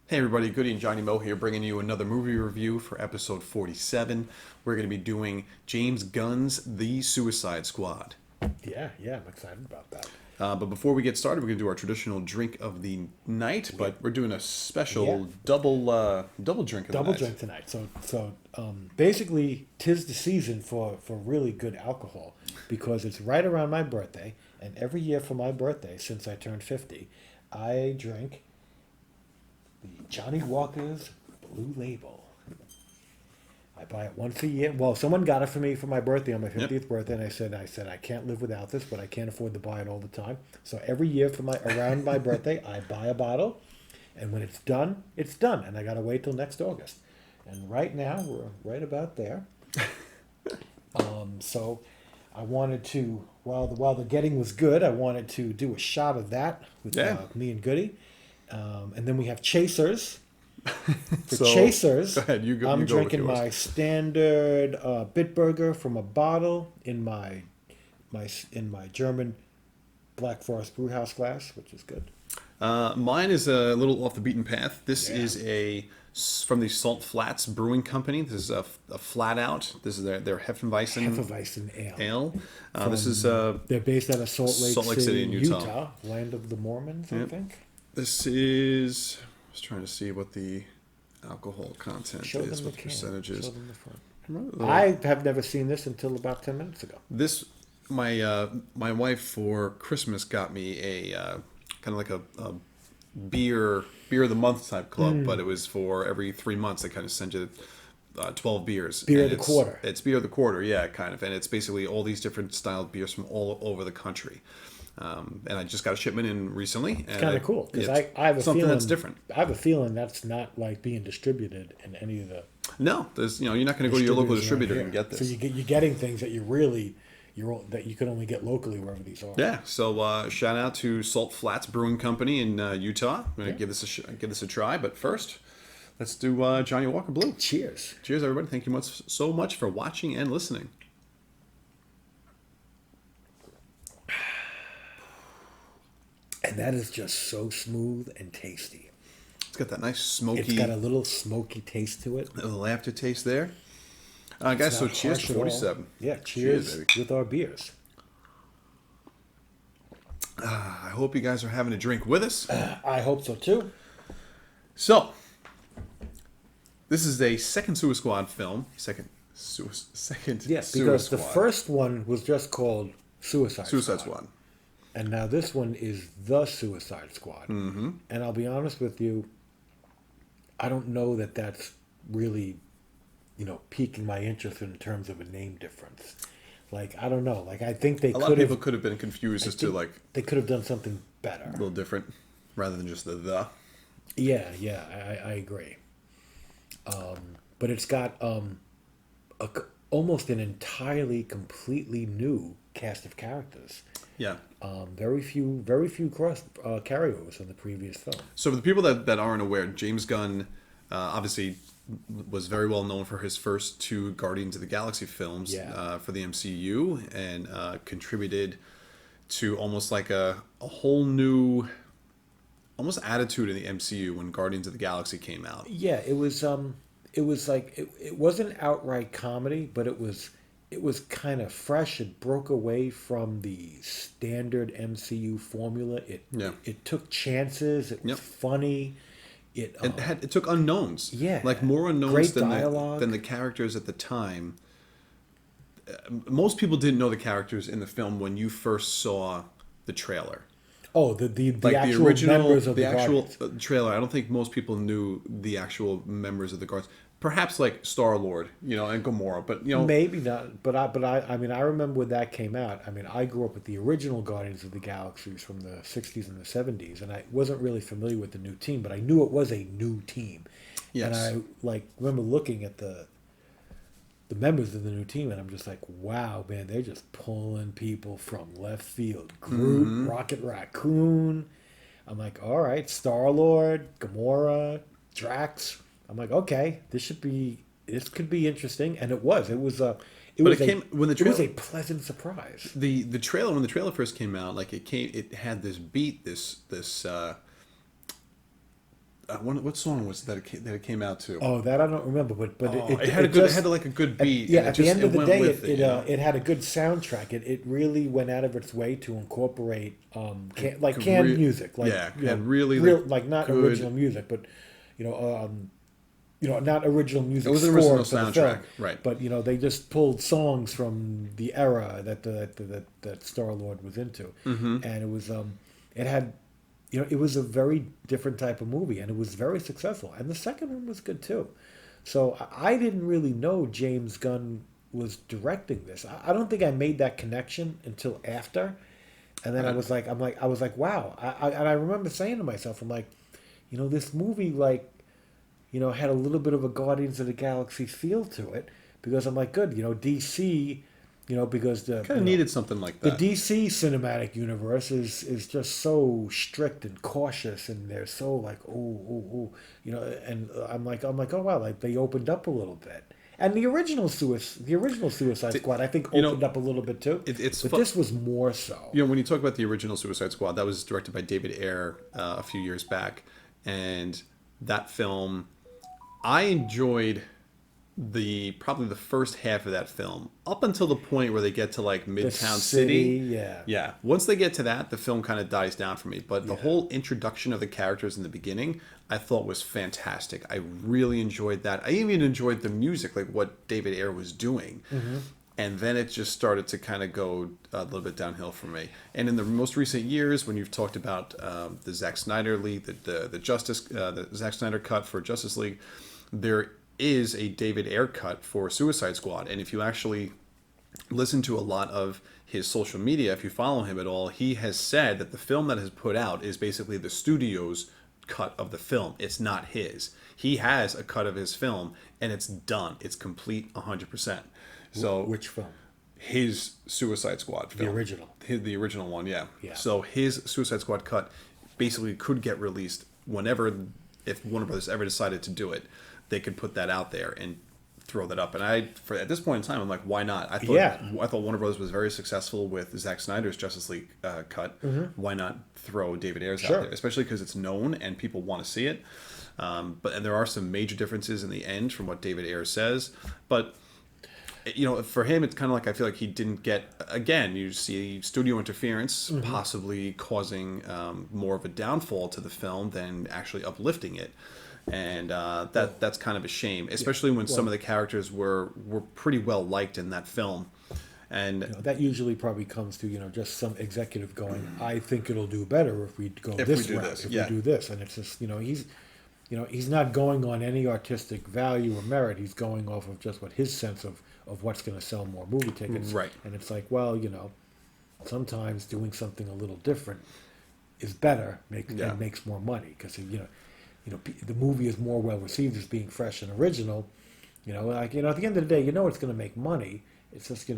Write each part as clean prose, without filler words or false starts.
Hey everybody, Goody and Johnny Mo here, bringing you another movie review for episode 47. We're going to be doing James Gunn's The Suicide Squad. Yeah, I'm excited about that. But before we get started, we're going to do our traditional drink of the night, Yeah, but we're doing a yeah, special double drink of the double night. drink tonight. Basically, tis the season for really good alcohol because it's right around my birthday, and every year for my birthday since I turned 50, I drink the Johnny Walker's Blue Label. I buy it once a year. Well, someone got it for me for my birthday on my Yep. 50th birthday, and I said I can't live without this, but I can't afford to buy it all the time. So every year for my around my birthday, I buy a bottle, and when it's done, and I gotta wait till next August. And right now we're right about there. So I wanted to while the getting was good, I wanted to do a shot of that with Yeah. me and Goody, and then we have chasers. For So, chasers, go ahead, you I'm go with drinking yours. my standard Bitburger from a bottle in my German Black Forest Brewhouse glass, which is good. Mine is a little off the beaten path. This Yeah. is from the Salt Flats Brewing Company. This is a flat out. This is their Hefeweizen Hefeweizen ale. ale. From, This is they're based out of Salt Lake City in Utah. land of the Mormons, I Yep. think. This is. I was trying to see what the alcohol content Show is, them the what the can. percentage Show is. them the front. Really? I have never seen this until about 10 minutes ago. This my wife for Christmas got me a kind of like a beer of the month type club, but it was for every 3 months they kind of send you 12 beers. Beer And of the quarter. It's beer of the quarter, yeah, kind of, and it's basically all these different styled beers from all over the country. And I just got a shipment in recently. It's kind of cool because It's I have a something feeling that's different. I have a feeling that's not like being distributed in any of the No, there's you're not going to go to your local distributors distributor around and here. get this. So you're getting things that that you can only get locally wherever these are. Yeah, so shout out to Salt Flats Brewing Company in Utah. I'm gonna Yeah. give this a try, but first, let's do Johnny Walker Blue. Cheers. Cheers, everybody! Thank you so much for watching and listening. And that is just so smooth and tasty. It's got that nice It's smoky, got a little smoky taste to it. little aftertaste there. Guys, It's so not cheers harsh to at all. 47. Yeah, Cheers, cheers, baby. with our beers. I hope you guys are having a drink with us. I hope so too. So, this is a second Suicide Squad film. Second Yes, Suicide because the Squad. first one was just called Suicide Squad. And now this one is The Suicide Squad. Mm-hmm. And I'll be honest with you, I don't know that that's really, piquing my interest in terms of a name difference. Like, I don't know. Like, I think they A lot could of people have. could have been confused as to like They could have done something a better. little different, rather than just the. Yeah, I agree. But it's got almost an entirely, completely new cast of characters. Yeah. Very few cross carryovers from the previous film. So for the people that aren't aware, James Gunn obviously was very well known for his first two Guardians of the Galaxy films Yeah. for the MCU, and contributed to almost like a whole new almost attitude in the MCU when Guardians of the Galaxy came out. Yeah, it was like it wasn't outright comedy, but it was kind of fresh. It broke away from the standard MCU formula. Yeah. It took chances. It was Yep. funny. It took unknowns. Yeah. Like more unknowns Great than dialogue. than the characters at the time. Most people didn't know the characters in the film when you first saw the trailer. Oh, the Like actual the original, members of the the actual Guardians. trailer. I don't think most people knew the actual members of the Guardians. Perhaps like Star Lord, and Gamora, but Maybe not, but I mean, I remember when that came out. I mean, I grew up with the original Guardians of the Galaxies from the '60s and the '70s, and I wasn't really familiar with the new team, but I knew it was a new team. Yes. And I remember looking at the members of the new team, and I'm just like, wow, man, they're just pulling people from left field. Groot, Mm-hmm. Rocket Raccoon. I'm like, all right, Star Lord, Gamora, Drax. I'm like, okay, this could be interesting, and it was. It was a pleasant surprise. the trailer when the trailer first came out, like it had this beat, this what song was that it came out to? Oh, that I don't remember, but It had just, it had like a good beat. yeah. And At the end of the went day, with it you know? it had a good soundtrack. It really went out of its way to incorporate canned music, like yeah, you know, and really real like not good. original music, but you know not original music. It was an scored original for the film, soundtrack, right? But they just pulled songs from the era that Star Lord was into, Mm-hmm. and it was it had. It was a very different type of movie, and it was very successful. And the second one was good too. So I didn't really know James Gunn was directing this. I don't think I made that connection until after. And then I was like, wow. And I remember saying to myself, I'm like, this movie had a little bit of a Guardians of the Galaxy feel to it, because I'm like, good, DC. Because Kind of needed something like the that. DC cinematic universe is just so strict and cautious, and they're so like, and I'm like, oh wow, like they opened up a little bit. And the original Suicide Squad, I think, opened up a little bit too. But this was more so. When you talk about the original Suicide Squad, that was directed by David Ayer a few years back, and that film, I enjoyed probably the first half of that film up until the point where they get to like Midtown City. Yeah. Once they get to that, the film kind of dies down for me. But the whole introduction of the characters in the beginning, I thought was fantastic. I really enjoyed that. I even enjoyed the music, like what David Ayer was doing. Mm-hmm. And then it just started to kind of go a little bit downhill for me. And in the most recent years, when you've talked about the Zack Snyder League, the Zack Snyder cut for Justice League, there is a David Ayer cut for Suicide Squad. And if you actually listen to a lot of his social media, if you follow him at all, he has said that the film that is put out is basically the studio's cut of the film. It's not his. He has a cut of his film, and it's done. It's complete 100%. So which film? His Suicide Squad film. The original. The original one, yeah. Yeah. So his Suicide Squad cut basically could get released whenever, if Warner Brothers ever decided to do it, they could put that out there and throw that up. And at this point in time, I'm like, why not? I thought Warner Brothers was very successful with Zack Snyder's Justice League cut. Mm-hmm. Why not throw David Ayer's out there? Especially because it's known and people want to see it. And there are some major differences in the end from what David Ayer says. But for him, it's kind of like, I feel like he didn't get, again, you see studio interference possibly causing more of a downfall to the film than actually uplifting it. And that's kind of a shame, especially when some of the characters were pretty well liked in that film. And that usually probably comes to just some executive going, I think it'll do better if we go this route, we do this. And it's just he's not going on any artistic value or merit. He's going off of just what his sense of what's going to sell more movie tickets. Right. And it's like, well, sometimes doing something a little different is better, and makes more money, because the movie is more well received as being fresh and original. At the end of the day, it's going to make money. It's just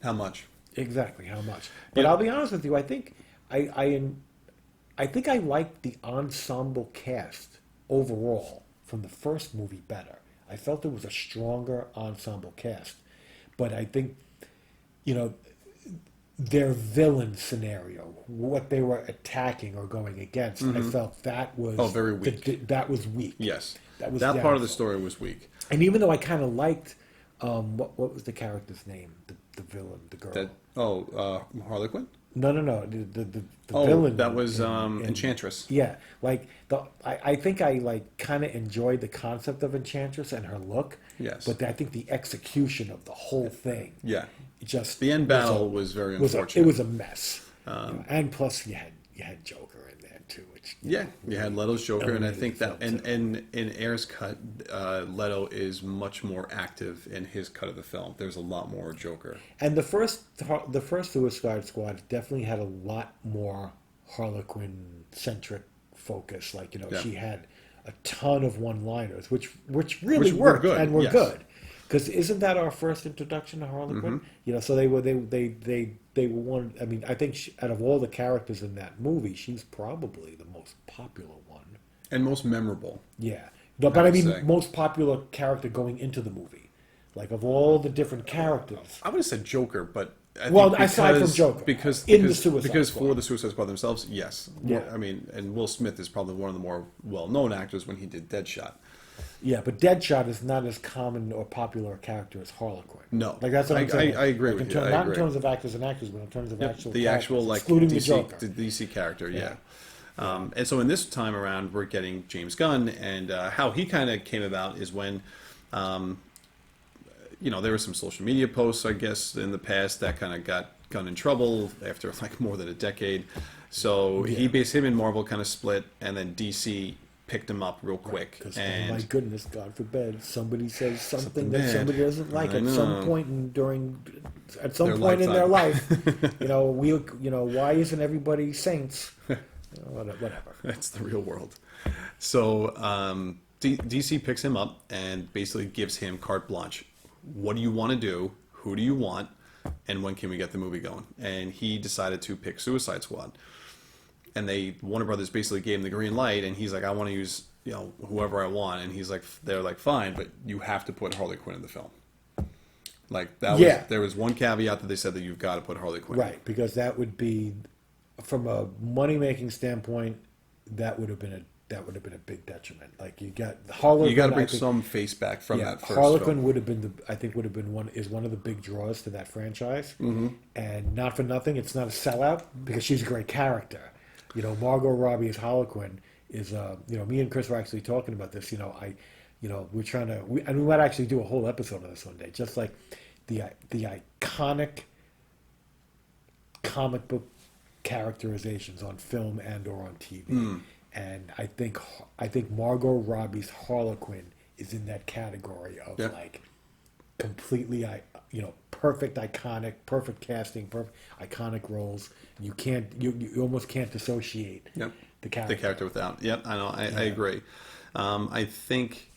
how much exactly how much. But I'll be honest with you. I think I think I liked the ensemble cast overall from the first movie better. I felt there was a stronger ensemble cast, but I think their villain scenario, what they were attacking or going against, I felt that was very weak. That was weak. Yes, that part of the story was weak. And even though I kind of liked, what was the character's name? The villain, the girl. Harlequin? No. The villain. That was Enchantress. Yeah, I think I kind of enjoyed the concept of Enchantress and her look. Yes. But I think the execution of the whole thing. Yeah. Just the end battle was very unfortunate. It was a mess. And plus you had Joker in there too, which you had Leto's Joker, and I think that in Ayer's cut, Leto is much more active in his cut of the film. There's a lot more Joker. And the first Suicide Squad definitely had a lot more Harlequin centric focus. She had a ton of one-liners, which really worked and were good. Because isn't that our first introduction to Harley Quinn? Mm-hmm. So they were one. I mean, I think out of all the characters in that movie, she's probably the most popular one and most memorable. Yeah, but I mean, most popular character going into the movie, of all the different characters. I would have said Joker, but Well, aside from Joker, because in the Suicide because Squad. for the Suicide Squad themselves, yes. Yeah. I mean, and Will Smith is probably one of the more well-known actors when he did Deadshot. Yeah, but Deadshot is not as common or popular a character as Harlequin. No. Like that's what I'm saying. I agree Like, with you. I not agree. in terms of actors and actors, but in terms of Yep, actual the characters, actual like excluding DC, the Joker. the DC character, yeah. And so in this time around, we're getting James Gunn, and how he kind of came about is when, there were some social media posts, I guess, in the past that kind of got Gunn in trouble after like more than a decade. So him and Marvel kind of split, and then DC picked him up real quick. Because, And oh my goodness, God forbid, somebody says something that bad. somebody doesn't like I at know. some point at some Their point in their lifetime. life. Why isn't everybody saints? Whatever. That's the real world. So DC picks him up and basically gives him carte blanche. What do you want to do? Who do you want? And when can we get the movie going? And he decided to pick Suicide Squad. And Warner Brothers basically gave him the green light, and he's like, I want to use whoever I want. And they're like, fine, but you have to put Harley Quinn in the film. Like there was one caveat that they said that you've got to put Harley Quinn. Right, because that would be, from a money making standpoint, that would have been a big detriment. Like you got Harlequin. You got to bring some face back from that first Harlequin film. would have been one of the big draws to that franchise, and not for nothing, it's not a sellout because she's a great character. Margot Robbie as Harlequin is me and Chris were actually talking about this. We're trying to and we might actually do a whole episode of this one day, just like the iconic comic book characterizations on film and or on TV. And I think Margot Robbie's Harlequin is in that category of like completely, perfect perfect casting, perfect iconic roles. You almost can't dissociate the character without. Yep, I know. I agree. I think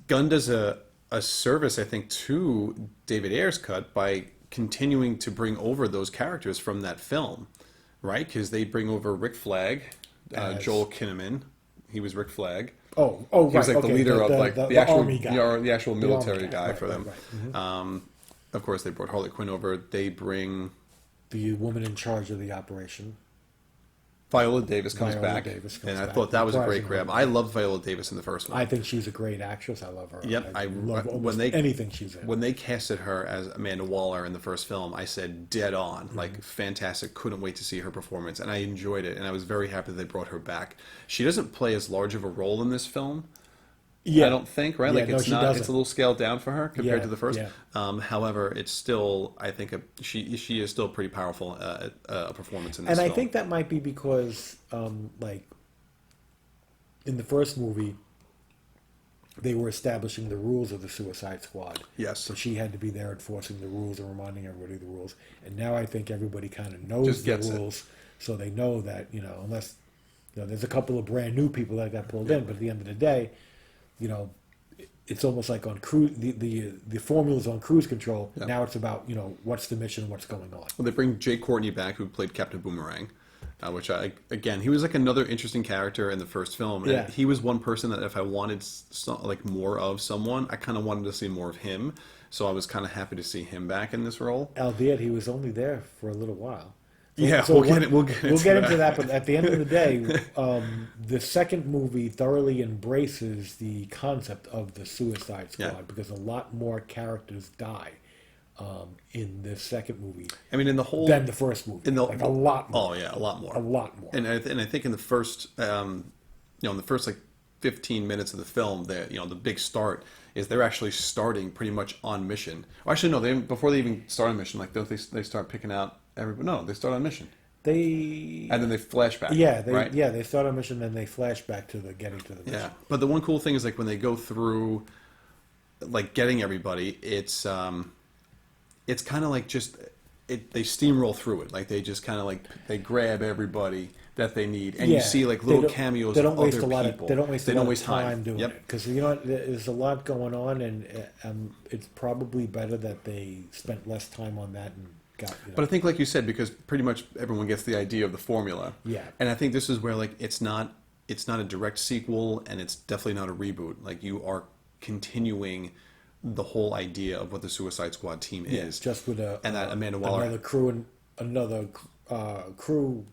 Gunn does a service, I think, to David Ayer's cut by continuing to bring over those characters from that film, right? Because they bring over Rick Flag. Joel Kinnaman, he was Rick Flag. Oh, he was like the leader of like the actual army guy. the actual military guy for them. Right. Mm-hmm. Of course, they brought Harley Quinn over. They bring the woman in charge of the operation. Viola Davis comes back, and I thought that was a great grab. I loved Viola Davis in the first one. I think she's a great actress. I love her. Yep, I love anything she's in. When they casted her as Amanda Waller in the first film, I said dead on, like fantastic. Couldn't wait to see her performance, and I enjoyed it, and I was very happy that they brought her back. She doesn't play as large of a role in this film. I don't think, right? Yeah, like it's not. It's a little scaled down for her compared to the first. Yeah. However, it's still. I think she is still pretty powerful a performance in this. And film. I think that might be because, like, in the first movie, they were establishing the rules of the Suicide Squad. Yes. So she had to be there enforcing the rules and reminding everybody of the rules. And now I think everybody kind of knows the rules, so they know that unless there's a couple of brand new people that got pulled in, but at the end of the day. It's almost like on cruise. The formula's on cruise control. Yeah. Now it's about what's the mission, what's going on. Well, they bring Jay Courtney back, who played Captain Boomerang, which he was like another interesting character in the first film. And he was one person that if I wanted like more of someone, I kind of wanted to see more of him. So I was kind of happy to see him back in this role. Albeit he was only there for a little while. We'll get into that. But at the end of the day, the second movie thoroughly embraces the concept of the Suicide Squad because a lot more characters die in the second movie. I mean, in the whole than the first movie, a lot more. Oh yeah, a lot more. A lot more. And I think in the first, in the first like 15 minutes of the film, the big start is they're actually starting pretty much on mission. Or actually, no, before they even start on mission, like don't they start picking out. No, they start on mission. And then they flash back. They start on mission, then they flash back to the getting to the mission. Yeah, but the one cool thing is like when they go through, like getting everybody, it's kind of like they steamroll through it. Like they just kind of like they grab everybody that they need, and you see like little cameos of other people. They don't waste a lot of time doing it because there's a lot going on, and it's probably better that they spent less time on that and. But I think, like you said, because pretty much everyone gets the idea of the formula. Yeah. And I think this is where like it's not a direct sequel, and it's definitely not a reboot. Like you are continuing the whole idea of what the Suicide Squad team is. Just with and that Amanda Waller, another crew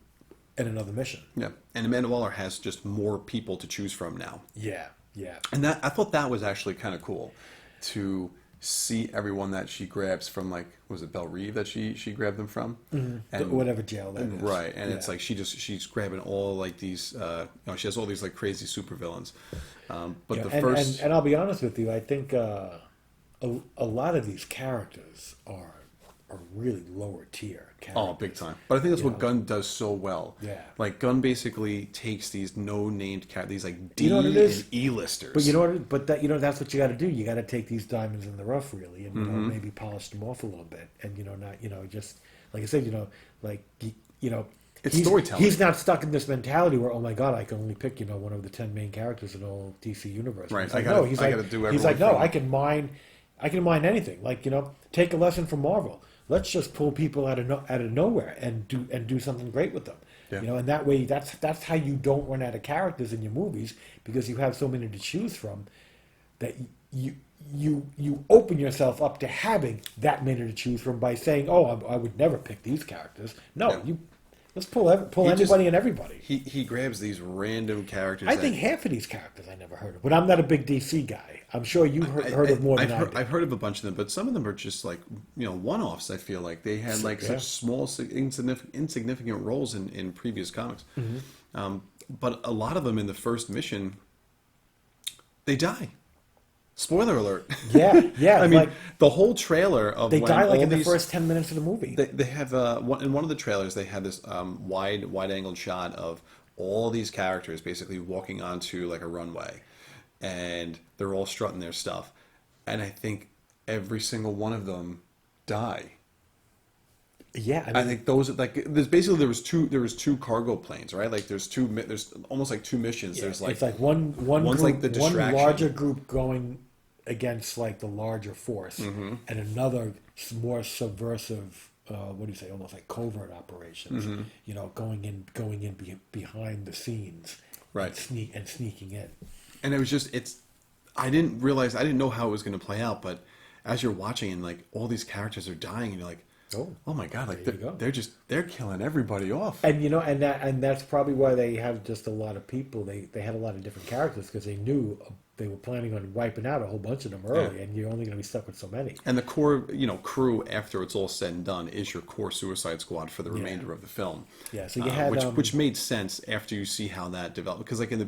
and another mission. Yeah, and Amanda Waller has just more people to choose from now. Yeah, yeah. And that I thought that was actually kind of cool to see everyone that she grabs from, like, was it Belle Reve that she grabbed them from? Mm-hmm. And whatever jail that is. Right, and it's like she's grabbing all, like, these, she has all these, like, crazy supervillains. But and I'll be honest with you, I think a lot of these characters are really lower tier characters. Oh, big time. But I think that's what Gunn does so well. Yeah. Like, Gunn basically takes these no-named characters, these, like, D You know what it is? and E-listers. But that's what you got to do. You got to take these diamonds in the rough, really, and maybe polish them off a little bit, and not just like I said, It's storytelling. He's not stuck in this mentality where, oh my God, I can only pick one of the 10 main characters in the whole DC universe. Right. He's like, no, he's like, no, I can mine anything. Like, take a lesson from Marvel. Let's just pull people out of nowhere and do something great with them. Yeah. And that way, that's how you don't run out of characters in your movies, because you have so many to choose from that you open yourself up to having that many to choose from by saying, oh, I would never pick these characters. No, let's pull anybody and everybody. He grabs these random characters. I think half of these characters I never heard of, but I'm not a big DC guy. I'm sure you heard of more than I did. I've heard of a bunch of them, but some of them are just like one-offs. I feel like they had like such small, insignificant roles in previous comics. Mm-hmm. But a lot of them in the first mission, they die. Spoiler alert. Yeah. I mean, the whole trailer of they when die like all in these, the first 10 minutes of the movie. They have in one of the trailers they had this wide-angled shot of all these characters basically walking onto like a runway, and they're all strutting their stuff, and I think every single one of them die. Yeah, I think those there was two cargo planes, right? Like there's almost like two missions. Yeah, there's like it's like one one's group, like the distraction. one larger group going against like the larger force, mm-hmm. and another more subversive, almost like covert operations. Mm-hmm. Going in behind the scenes, right, and sneaking in. And it was I didn't know how it was going to play out, but as you're watching and like all these characters are dying, and you're like, oh my God, like they're killing everybody off. And that's probably why they have just a lot of people. They had a lot of different characters because they knew they were planning on wiping out a whole bunch of them early, and you're only going to be stuck with so many. And the core, crew after it's all said and done is your core Suicide Squad for the remainder of the film. Yeah, so you had which made sense after you see how that developed, because like in the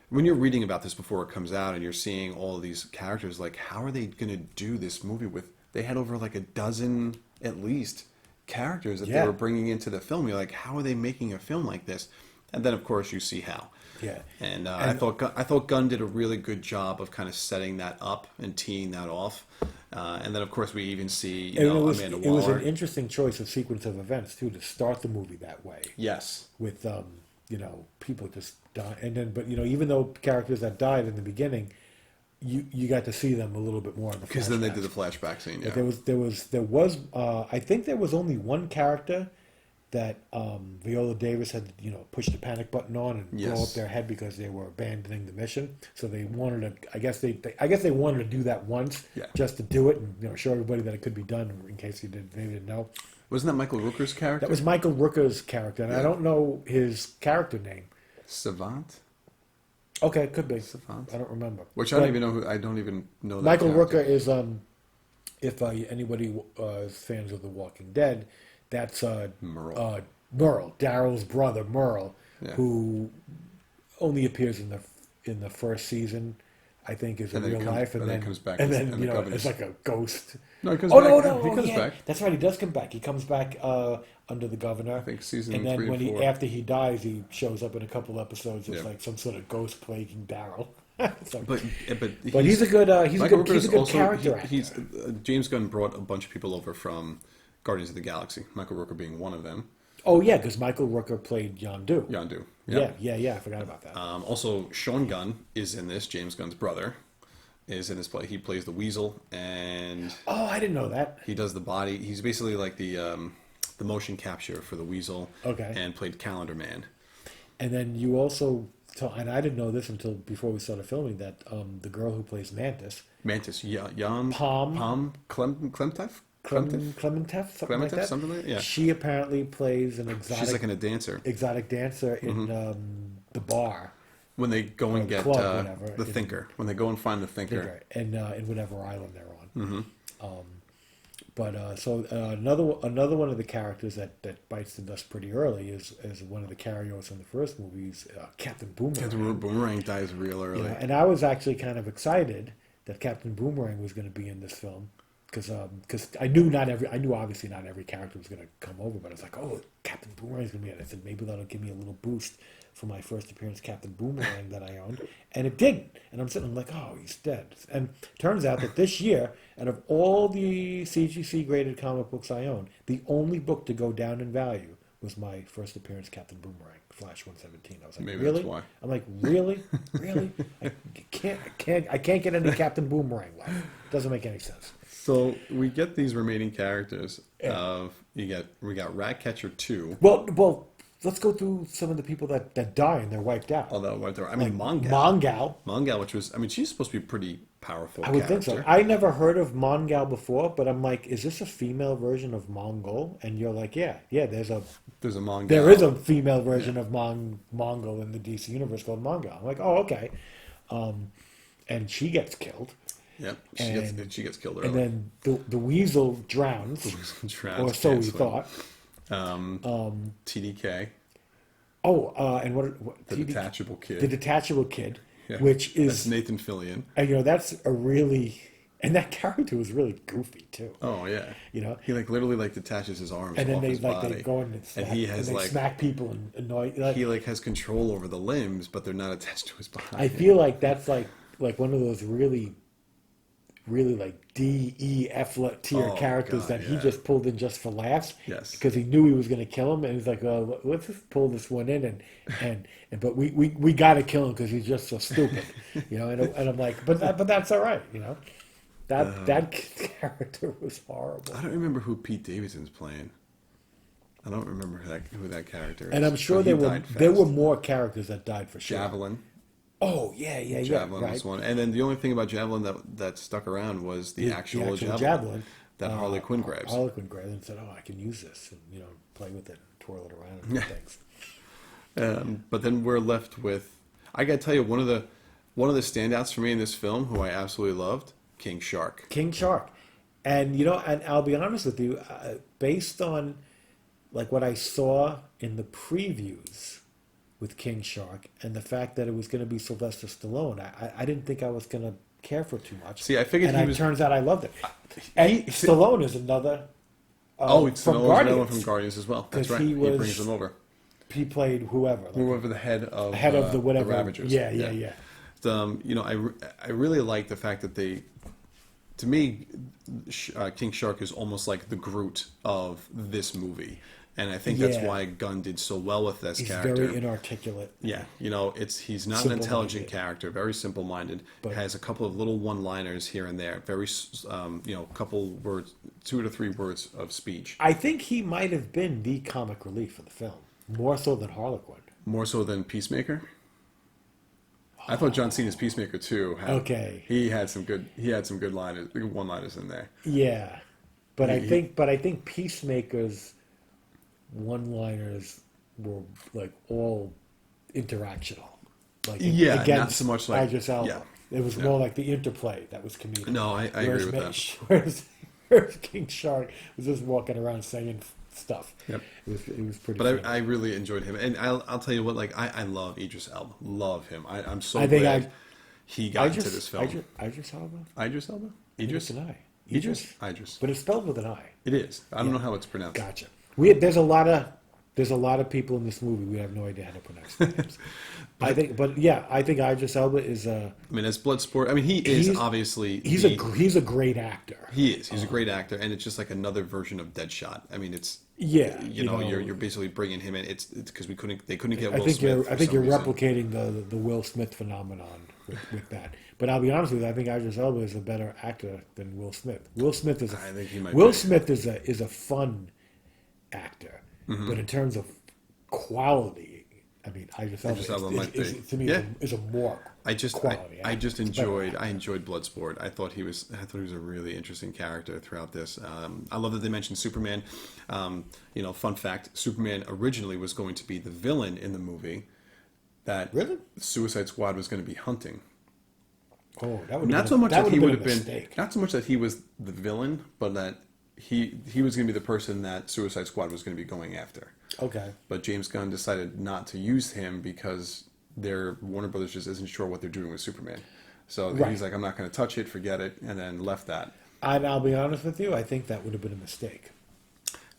when you're reading about this before it comes out and you're seeing all of these characters, like how are they going to do this movie with? They had over like a dozen at least characters that they were bringing into the film. You're like, how are they making a film like this? And then of course you see how. Yeah. And I thought Gunn did a really good job of kind of setting that up and teeing that off. And then of course we even see Amanda Waller. It was an interesting choice of sequence of events too to start the movie that way. Yes. With people just die, and then even though characters that died in the beginning, you got to see them a little bit more in the because then they did the flashback scene. Yeah. There was I think there was only one character that Viola Davis had push the panic button on and blow up their head because they were abandoning the mission. So they wanted to. I guess they wanted to do that once, just to do it and show everybody that it could be done in case they didn't know. Wasn't that Michael Rooker's character? That was Michael Rooker's character, and I don't know his character name. Savant. Okay, it could be. Savant. I don't remember. Which I don't even know. I don't even know. That Michael character. Rooker is if anybody is fans of The Walking Dead, that's Merle. Merle, Daryl's brother, Merle, who only appears in the first season, I think, is in real life, and then comes back, and then it's like a ghost. No, he comes back. No, he comes back. That's right, he does come back. He comes back under the governor. I think season 3 and then or 4. after he dies, he shows up in a couple episodes as like some sort of ghost plaguing Daryl. But he's a good character actor. James Gunn brought a bunch of people over from Guardians of the Galaxy. Michael Rooker being one of them. Oh yeah, because Michael Rooker played Yondu. Yep. Yeah. I forgot about that. Also, Sean Gunn is in this. James Gunn's brother is in this play. He plays the Weasel, and I didn't know that. He does the body. He's basically like the motion capture for the Weasel. Okay. And played Calendar Man. And then you also So, and I didn't know this until before we started filming that the girl who plays Mantis, Jan Klemteff, Clementef, something like that. something like that. Yeah, She apparently plays an she's like a dancer. exotic dancer in the bar. When they go and get club, whatever, the Thinker, when they go and find the Thinker, and in whatever island they're on. So another one of the characters that bites the dust pretty early is one of the carryovers from the first movies, Captain Boomerang. Captain Boomerang dies real early. You know, and I was actually kind of excited that Captain Boomerang was going to be in this film because I knew obviously not every character was going to come over, but I was like, oh, Captain Boomerang's going to be in it. I said maybe that'll give me a little boost for my first appearance, Captain Boomerang, that I owned, and it didn't. And I'm like, oh, he's dead. And turns out that this year, out of all the CGC graded comic books I own, the only book to go down in value was my first appearance, Captain Boomerang, Flash 117. I was like, Maybe really? that's why. I'm like, really? I can't get any Captain Boomerang left. Doesn't make any sense. So we get these remaining characters. We got Ratcatcher 2. Well, let's go through some of the people that die and they're wiped out. Although, I mean, Mongal, which was, she's supposed to be a pretty powerful I would character. think so. I never heard of Mongal before, but I'm like, is this a female version of Mongol? And you're like, yeah, there's a Mongal. There is a female version of Mongol in the DC universe called Mongal. I'm like, oh, okay. And she gets killed. Yep, she gets killed early. And then the weasel drowns, or so we thought. TDK. Oh, and what The detachable kid. The detachable kid, Yeah. which is That's Nathan Fillion. And that's a really, and that character was really goofy too. Oh yeah. You know, he literally detaches his arms and then off they his body. they go and smack, and he has and they smack people and annoy. He has control over the limbs, but they're not attached to his body. I feel like that's like one of those really like D, E, F tier characters that he just pulled in just for laughs. Yes. Because he knew he was going to kill him, and he's like, "Well, let's just pull this one in, but we got to kill him because he's just so stupid, you know." And I'm like, but that's all right, you know. That character was horrible. I don't remember who Pete Davidson's playing. I don't remember who that character is. And I'm sure there were more characters that died for sure. Javelin. Oh yeah. Javelin right. was one, and then the only thing about Javelin that stuck around was the actual javelin that Harley Quinn grabs. Harley Quinn grabbed and said, "Oh, I can use this," and play with it, and twirl it around, and do things. But then we're left with, I got to tell you, one of the standouts for me in this film, who I absolutely loved, King Shark. King Shark, and and I'll be honest with you, based on like what I saw in the previews with King Shark and the fact that it was going to be Sylvester Stallone, I didn't think I was going to care for too much. See, I figured it turns out I loved it. And Stallone is another. It's from another Guardians. one from Guardians as well. That's right. He brings them over. He played whoever the head of the whatever the Ravagers. Yeah. I really like the fact that to me, King Shark is almost like the Groot of this movie. And I think that's why Gunn did so well with this character. He's very inarticulate. Yeah, he's not an intelligent character, very simple-minded. Has a couple of little one-liners here and there, very, couple words, 2 to 3 words of speech. I think he might have been the comic relief of the film, more so than Harlequin. More so than Peacemaker? I thought John Cena's Peacemaker too. He had some good one-liners in there. Yeah, but I think Peacemaker's one-liners were like all interactional. Like not so much like Idris Elba. It was more like the interplay that was comedic. No, I agree with that. Whereas King Shark was just walking around saying stuff. Yep. It was pretty. But I really enjoyed him, and I'll tell you what, like I love Idris Elba, love him. I'm so glad he got into this film. Idris Elba. Idris Elba. Idris. An I. Idris. But it's spelled with an I. It is. I don't know how it's pronounced. Gotcha. There's a lot of people in this movie we have no idea how to pronounce their names. I think Idris Elba is a. I mean, as Bloodsport. He's obviously he's a great actor. He is. He's a great actor, and it's just like another version of Deadshot. I mean, it's you're basically bringing him in. It's because they couldn't get Will Smith. I think you're replicating the Will Smith phenomenon with that. But I'll be honest with you, I think Idris Elba is a better actor than Will Smith. Will Smith is a fun actor, but in terms of quality I mean, Idris Idris Elba Elba might be. to me Yeah. is a more quality. I just It's better enjoyed actor. I enjoyed Bloodsport. I thought he was a really interesting character throughout this. I love that they mentioned Superman. Fun fact: Superman originally was going to be the villain in the movie that Really? Suicide Squad was going to be hunting. Oh, that would Not so much that he would have been, mistake. not so much that he was the villain, but that he was going to be the person that Suicide Squad was going to be going after. Okay. But James Gunn decided not to use him because Warner Brothers just isn't sure what they're doing with Superman. So Right. he's like, I'm not going to touch it, forget it, and then left that. And I'll be honest with you, I think that would have been a mistake.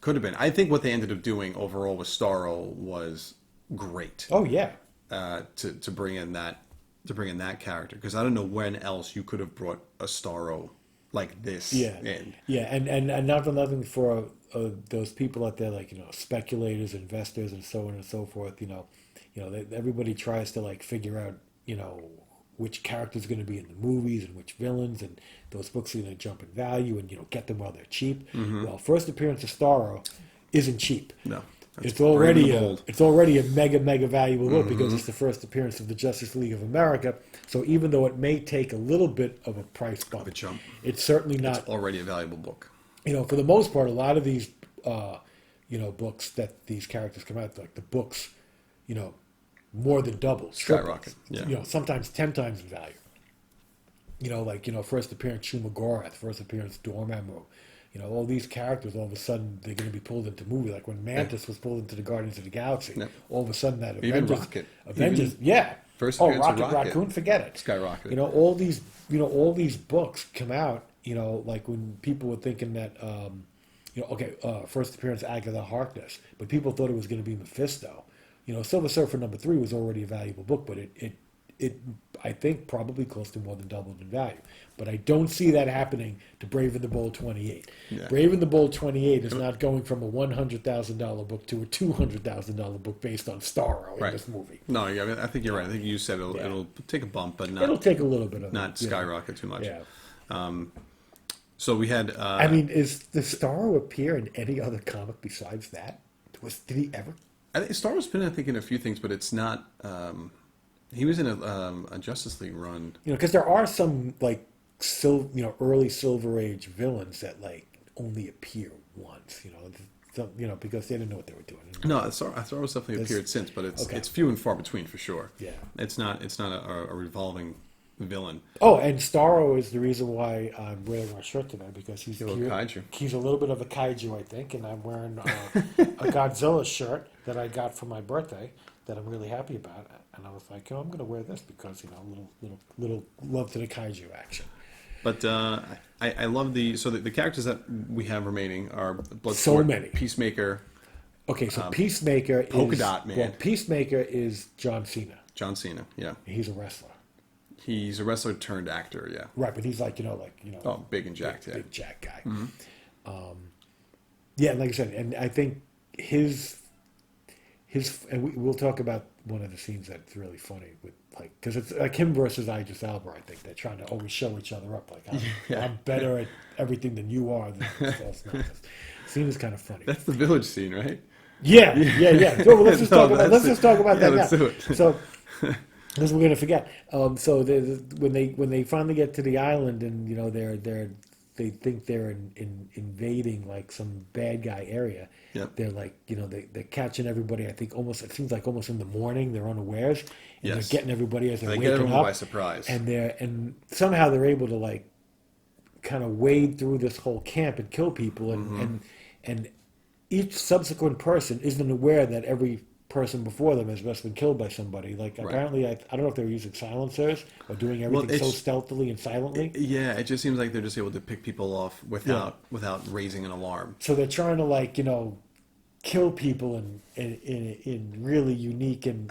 Could have been. I think what they ended up doing overall with Starro was great. Oh yeah. To bring in that character, because I don't know when else you could have brought a Starro like this in. Yeah, and not for nothing for those people out there, like speculators, investors, and so on and so forth. Everybody tries to like figure out which character's going to be in the movies and which villains, and those books are going to jump in value, and get them while they're cheap. Mm-hmm. Well, first appearance of Starro isn't cheap. No, It's already bold. it's already a mega valuable book because it's the first appearance of the Justice League of America. So even though it may take a little bit of a price bump, a jump. it's certainly not. It's already a valuable book. For the most part, a lot of these books that these characters come out, like the books, more than double, Skyrocket. triples, Yeah. sometimes 10 times in value. First appearance Shumagorath, first appearance Dormammu. All these characters, all of a sudden, they're going to be pulled into movie. Like when Mantis was pulled into the Guardians of the Galaxy, Yep. all of a sudden that Even Avengers, Rocket. yeah. First Oh, appearance of Rocket Rocket. Raccoon, forget it. Skyrocketed. All these books come out. Like when people were thinking that, first appearance Agatha Harkness, but people thought it was going to be Mephisto. Silver Surfer #3 was already a valuable book, but it I think probably close to more than doubled in value. But I don't see that happening to Brave and the Bold 28. Yeah. Brave and the Bold 28 is not going from a $100,000 book to a $200,000 book based on Starro in this movie. No, yeah, I think you're right. I think you said it'll take a bump, but It'll not take a little bit of not skyrocket too much. Yeah. So we had. I mean, does Starro appear in any other comic besides that? Did he ever? I think Star Wars been, I think, in a few things, but it's not. He was in a Justice League run. Because there are some like early Silver Age villains that like only appear once. Because they didn't know what they were doing. No, Star Wars definitely appeared since, but it's few and far between for sure. Yeah. It's not a revolving villain. Oh, and Starro is the reason why I'm wearing my shirt today, because he's a little kaiju. He's a little bit of a kaiju, I think, and I'm wearing a Godzilla shirt that I got for my birthday that I'm really happy about. And I was like, I'm going to wear this because little love to the kaiju action. But I love the characters that we have remaining are Bloodsport, So many. Peacemaker. Okay, so Peacemaker is Polka Dot Man. Well, Peacemaker is John Cena. John Cena, yeah. He's a wrestler. He's a wrestler turned actor, yeah. Right, but he's like, Oh, big and jacked, yeah. big jack guy. Yeah, like I said, and I think his and we'll talk about one of the scenes that's really funny with because it's like him versus Idris Elba. I think they're trying to always show each other up. Like I'm better at everything than you are. Scene is kind of funny. That's the village scene, right? Yeah. So let's just talk about that let's now. do it. So. Because we're gonna forget. So when they finally get to the island and they think they're invading like some bad guy area. Yep. They're like they're catching everybody. I think it seems like almost in the morning. They're unawares and Yes. they're getting everybody as they're They waking get everyone up by surprise. and somehow they're able to like kind of wade through this whole camp and kill people and each subsequent person isn't aware that every person before them has just been killed by somebody. Like apparently, I don't know if they were using silencers or doing everything so stealthily and silently. Yeah, it just seems like they're just able to pick people off without raising an alarm. So they're trying to kill people in really unique and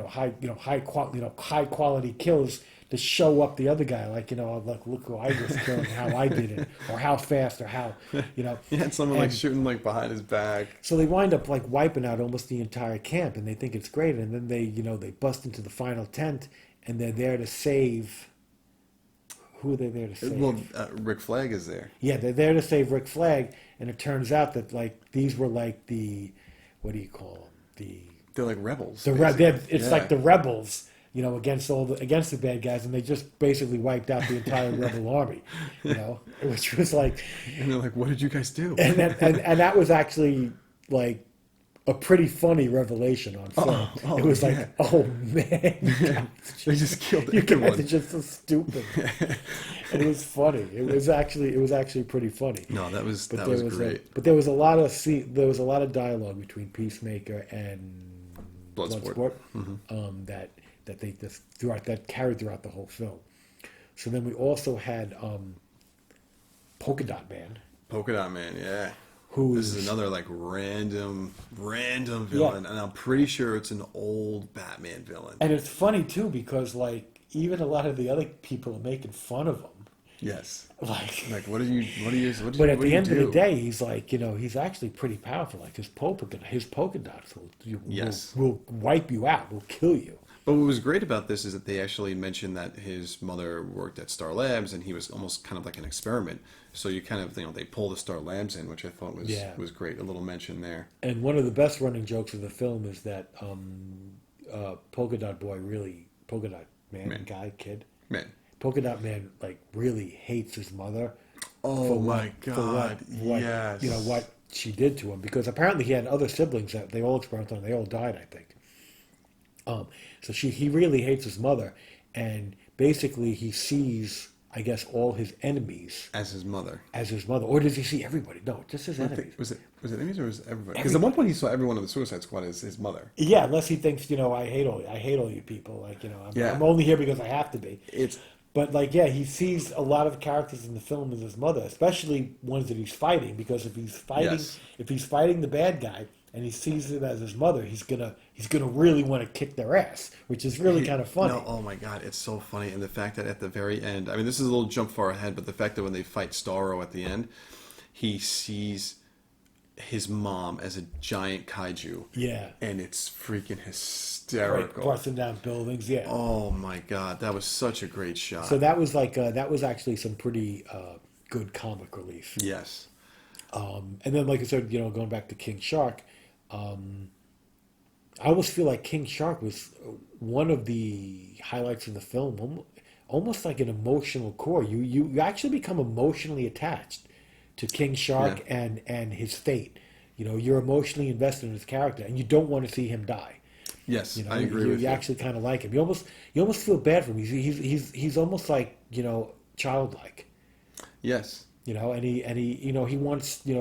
high quality kills to show up the other guy. Look who I just killed and how I did it, or how fast, or how. Yeah, and someone shooting behind his back. So they wind up wiping out almost the entire camp, and they think it's great. And then they bust into the final tent, and they're there to save. Who are they there to save? Well, Rick Flag is there. Yeah, they're there to save Rick Flag, and it turns out that these were the what do you call them? they're like rebels. It's like the rebels, against against the bad guys, and they just basically wiped out the entire rebel army, which was like, and they're like, what did you guys do? And that was actually like a pretty funny revelation on film. It was like, oh man, they just killed you everyone. guys are just so stupid. And it was funny. It was actually pretty funny. No, that was great. But there was a lot of dialogue between Peacemaker and Bloodsport, that they just that carried throughout the whole film. So then we also had Polka Dot Man. Polka Dot Man, yeah. This is another like random villain, and I'm pretty sure it's an old Batman villain. And it's funny too because like even a lot of the other people are making fun of him. Yes. Like what do you? But at the end of the day, he's like he's actually pretty powerful. Like his polka dots will wipe you out, will kill you. But what was great about this is that they actually mentioned that his mother worked at Star Labs, and he was almost kind of like an experiment. So you kind of, they pull the Star Labs in, which I thought was great. A little mention there. And one of the best running jokes of the film is that Polka Dot Man, Polka Dot Man like really hates his mother. Oh my God! Yes. What she did to him, because apparently he had other siblings that they all experimented on. They all died, I think. So he really hates his mother, and basically he sees, I guess, all his enemies as his mother. Or does he see everybody? No, just his enemies. Was it enemies or was it everybody? Because at one point he saw everyone in the Suicide Squad as his mother. Yeah, unless he thinks, I hate all you people. Like, I'm only here because I have to be. But he sees a lot of characters in the film as his mother, especially ones that he's fighting. Because if he's fighting the bad guy and he sees it as his mother, he's gonna really want to kick their ass, which is really kind of funny. No, oh my God, it's so funny, and the fact that at the very end, I mean, this is a little jump far ahead, but the fact that when they fight Starro at the end, he sees his mom as a giant kaiju. Yeah, and it's freaking hysterical. Busting down buildings. Yeah. Oh my God, that was such a great shot. So that was that was actually some pretty good comic relief. Yes. And then, like I said, going back to King Shark. I almost feel like King Shark was one of the highlights in the film, almost like an emotional core. You actually become emotionally attached to King Shark and his fate. You're emotionally invested in his character, and you don't want to see him die. Yes, I agree with you. You actually kind of like him. You almost feel bad for him. He's almost like childlike. Yes. And he wants he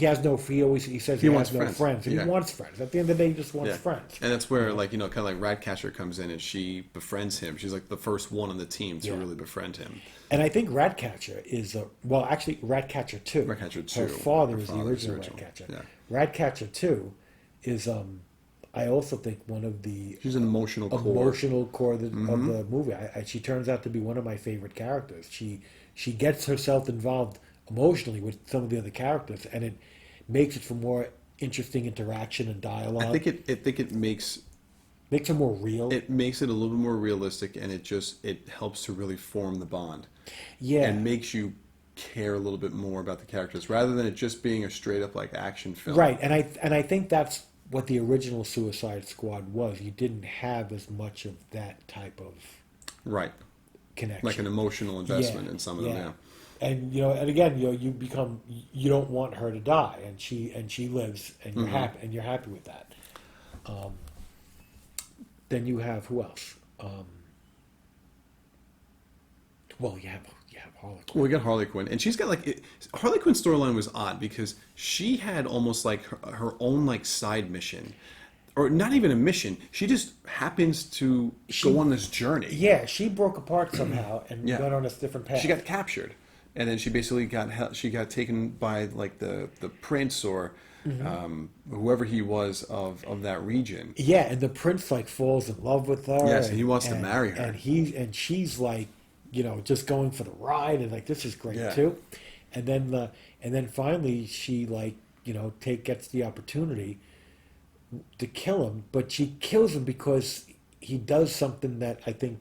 has no, he says he has no friends. And he wants friends. At the end of the day, he just wants friends. And that's where kind of like Ratcatcher comes in and she befriends him. She's like the first one on the team to really befriend him. And I think Ratcatcher is actually Ratcatcher 2. Ratcatcher 2. Her father is the original Ratcatcher. Yeah. Ratcatcher 2 is I also think one of the she's an emotional core of the movie. She turns out to be one of my favorite characters. She gets herself involved emotionally with some of the other characters, and it makes it for more interesting interaction and dialogue. I think it makes her more real. It makes it a little bit more realistic, and it helps to really form the bond. Yeah, and makes you care a little bit more about the characters rather than it just being a straight up like action film. Right, and I think that's what the original Suicide Squad was. You didn't have as much of that type of connection, like an emotional investment in some of them. Yeah, and and again, you don't want her to die, and she lives, and you're happy, and you're happy with that. Then you have who else? You have Harley Quinn. Well, we got Harley Quinn, and she's got Harley Quinn's storyline was odd because she had almost like her own side mission. Or not even a mission. She just happens to go on this journey. Yeah, she broke apart somehow and went on a different path. She got captured, and then she basically got taken by the prince or whoever he was of that region. Yeah, and the prince falls in love with her. Yes, and he wants to marry her. And she's just going for the ride, and this is great too. And then finally she gets the opportunity to kill him, but she kills him because he does something that I think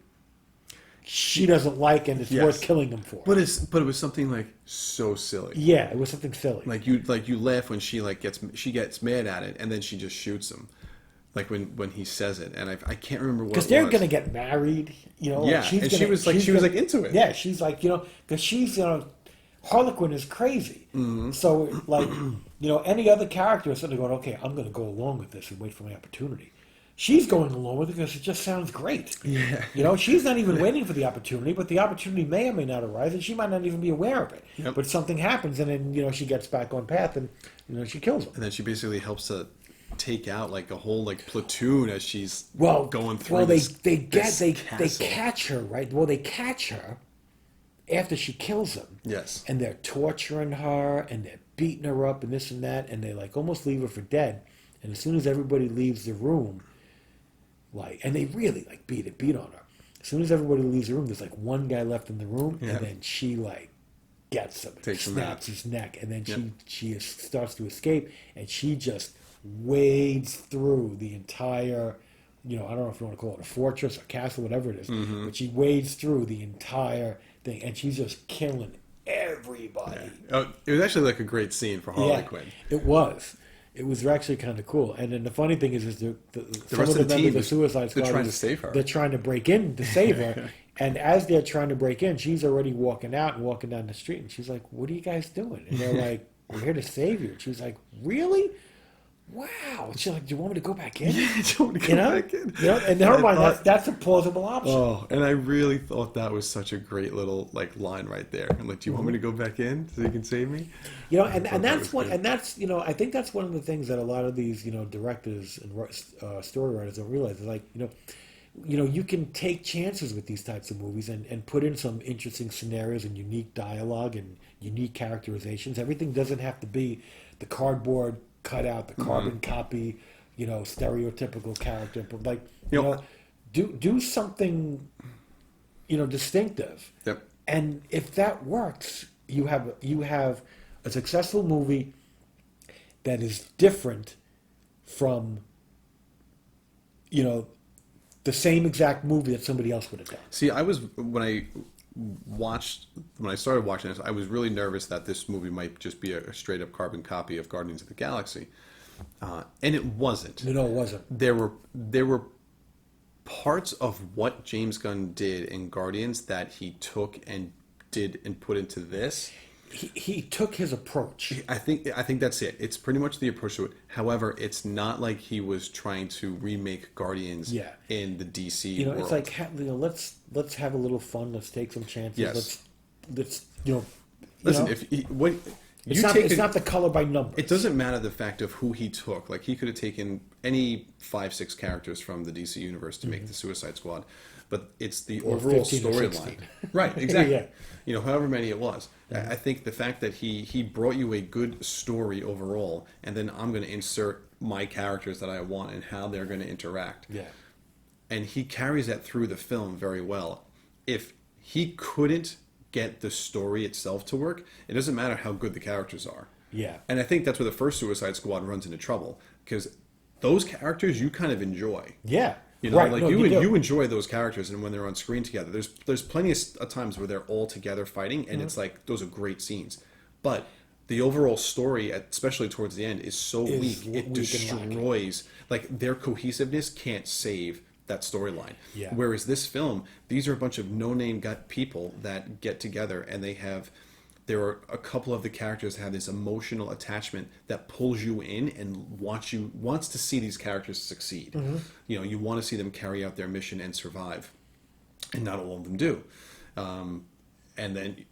she doesn't like, and it's worth killing him for. But it was something so silly. Yeah, it was something silly. You laugh when she gets mad at it, and then she just shoots him. like when he says it, and I can't remember what. Because they're gonna get married, you know. Yeah, she's and gonna, she was like into it. Yeah, she's like, you know, because she's, you know, Harlequin is crazy. So like, you know, any other character is suddenly going, okay, I'm gonna go along with this and wait for my opportunity. She's going along with it because it just sounds great. Yeah. You know, she's not even waiting for the opportunity, but the opportunity may or may not arise, and she might not even be aware of it. Yep. But something happens, and then, you know, she gets back on path, and, you know, she kills him. And then she basically helps to take out like a whole like platoon as she's going through. Well, this they castle. catch her, right? Well, they catch her after she kills him. Yes. And they're torturing her, and they're beating her up, and this and that, and they like almost leave her for dead. And as soon as everybody leaves the room, like, and they really like beat on her. As soon as everybody leaves the room, there's like one guy left in the room, and then she like gets him, and snaps his neck, and then she starts to escape, and she just wades through the entire, you know, I don't know if you want to call it a fortress or castle, whatever it is, but she wades through the entire thing, and she's just killing everybody. Yeah. Oh, it was actually like a great scene for Harley Quinn. It was. It was actually kind of cool. And then the funny thing is some rest of the members of the is Suicide Squad, they're trying to save her. They're trying to break in to save her. And as they're trying to break in, she's already walking out and walking down the street. And she's like, "What are you guys doing?" And they're like, "We're here to save you." And she's like, "Really? Wow." And she's like, "Do you want me to go back in?" Yeah, do you want me to go back in? You know? And in her mind, that's a plausible option. Oh, and I really thought that was such a great little like line right there. I'm like, "Do you want me to go back in so you can save me?" You know, and that's one, and that's, you know, I think that's one of the things that a lot of these, you know, directors and story writers don't realize. Is like, you know, you can take chances with these types of movies and put in some interesting scenarios and unique dialogue and unique characterizations. Everything doesn't have to be the cardboard cutout, the carbon copy, you know, stereotypical character. But like, you know, do something, you know, distinctive. Yep. And if that works, you have a successful movie that is different from, you know, the same exact movie that somebody else would have done. See, I was when I started watching this, I was really nervous that this movie might just be a straight up carbon copy of Guardians of the Galaxy, and it wasn't. No, it wasn't. There were parts of what James Gunn did in Guardians that he took and did and put into this. He took his approach. I think that's it. It's pretty much the approach to it. However, it's not like he was trying to remake Guardians in the DC world. It's like, you know, let's have a little fun. Let's take some chances. Yes. Let's you know. Listen, It's not the color by numbers. It doesn't matter the fact of who he took. Like, he could have taken any 5-6 characters from the DC universe to make the Suicide Squad, but it's the overall storyline. Right, exactly. Yeah. You know, however many it was. I think the fact that he brought you a good story overall, and then I'm going to insert my characters that I want and how they're going to interact. Yeah. And he carries that through the film very well. If he couldn't get the story itself to work, it doesn't matter how good the characters are. Yeah. And I think that's where the first Suicide Squad runs into trouble, because those characters you kind of enjoy. Yeah. You know, right. like you enjoy those characters, and when they're on screen together, there's plenty of times where they're all together fighting, and it's like those are great scenes. But the overall story, especially towards the end, is so weak. It destroys, like, their cohesiveness can't save that storyline. Yeah. Whereas this film, these are a bunch of no-name people that get together, and there are a couple of the characters that have this emotional attachment that pulls you in and wants to see these characters succeed. You know, you want to see them carry out their mission and survive, and not all of them do. And then,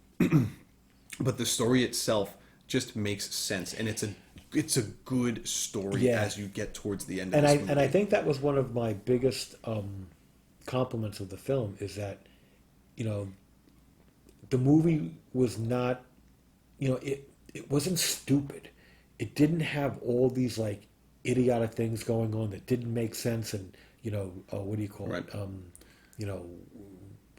but the story itself just makes sense, and it's a good story as you get towards the end of this movie. And I think that was one of my biggest compliments of the film, is that, you know, the movie was not, you know, it wasn't stupid. It didn't have all these like idiotic things going on that didn't make sense, and, you know, what do you call it? You know,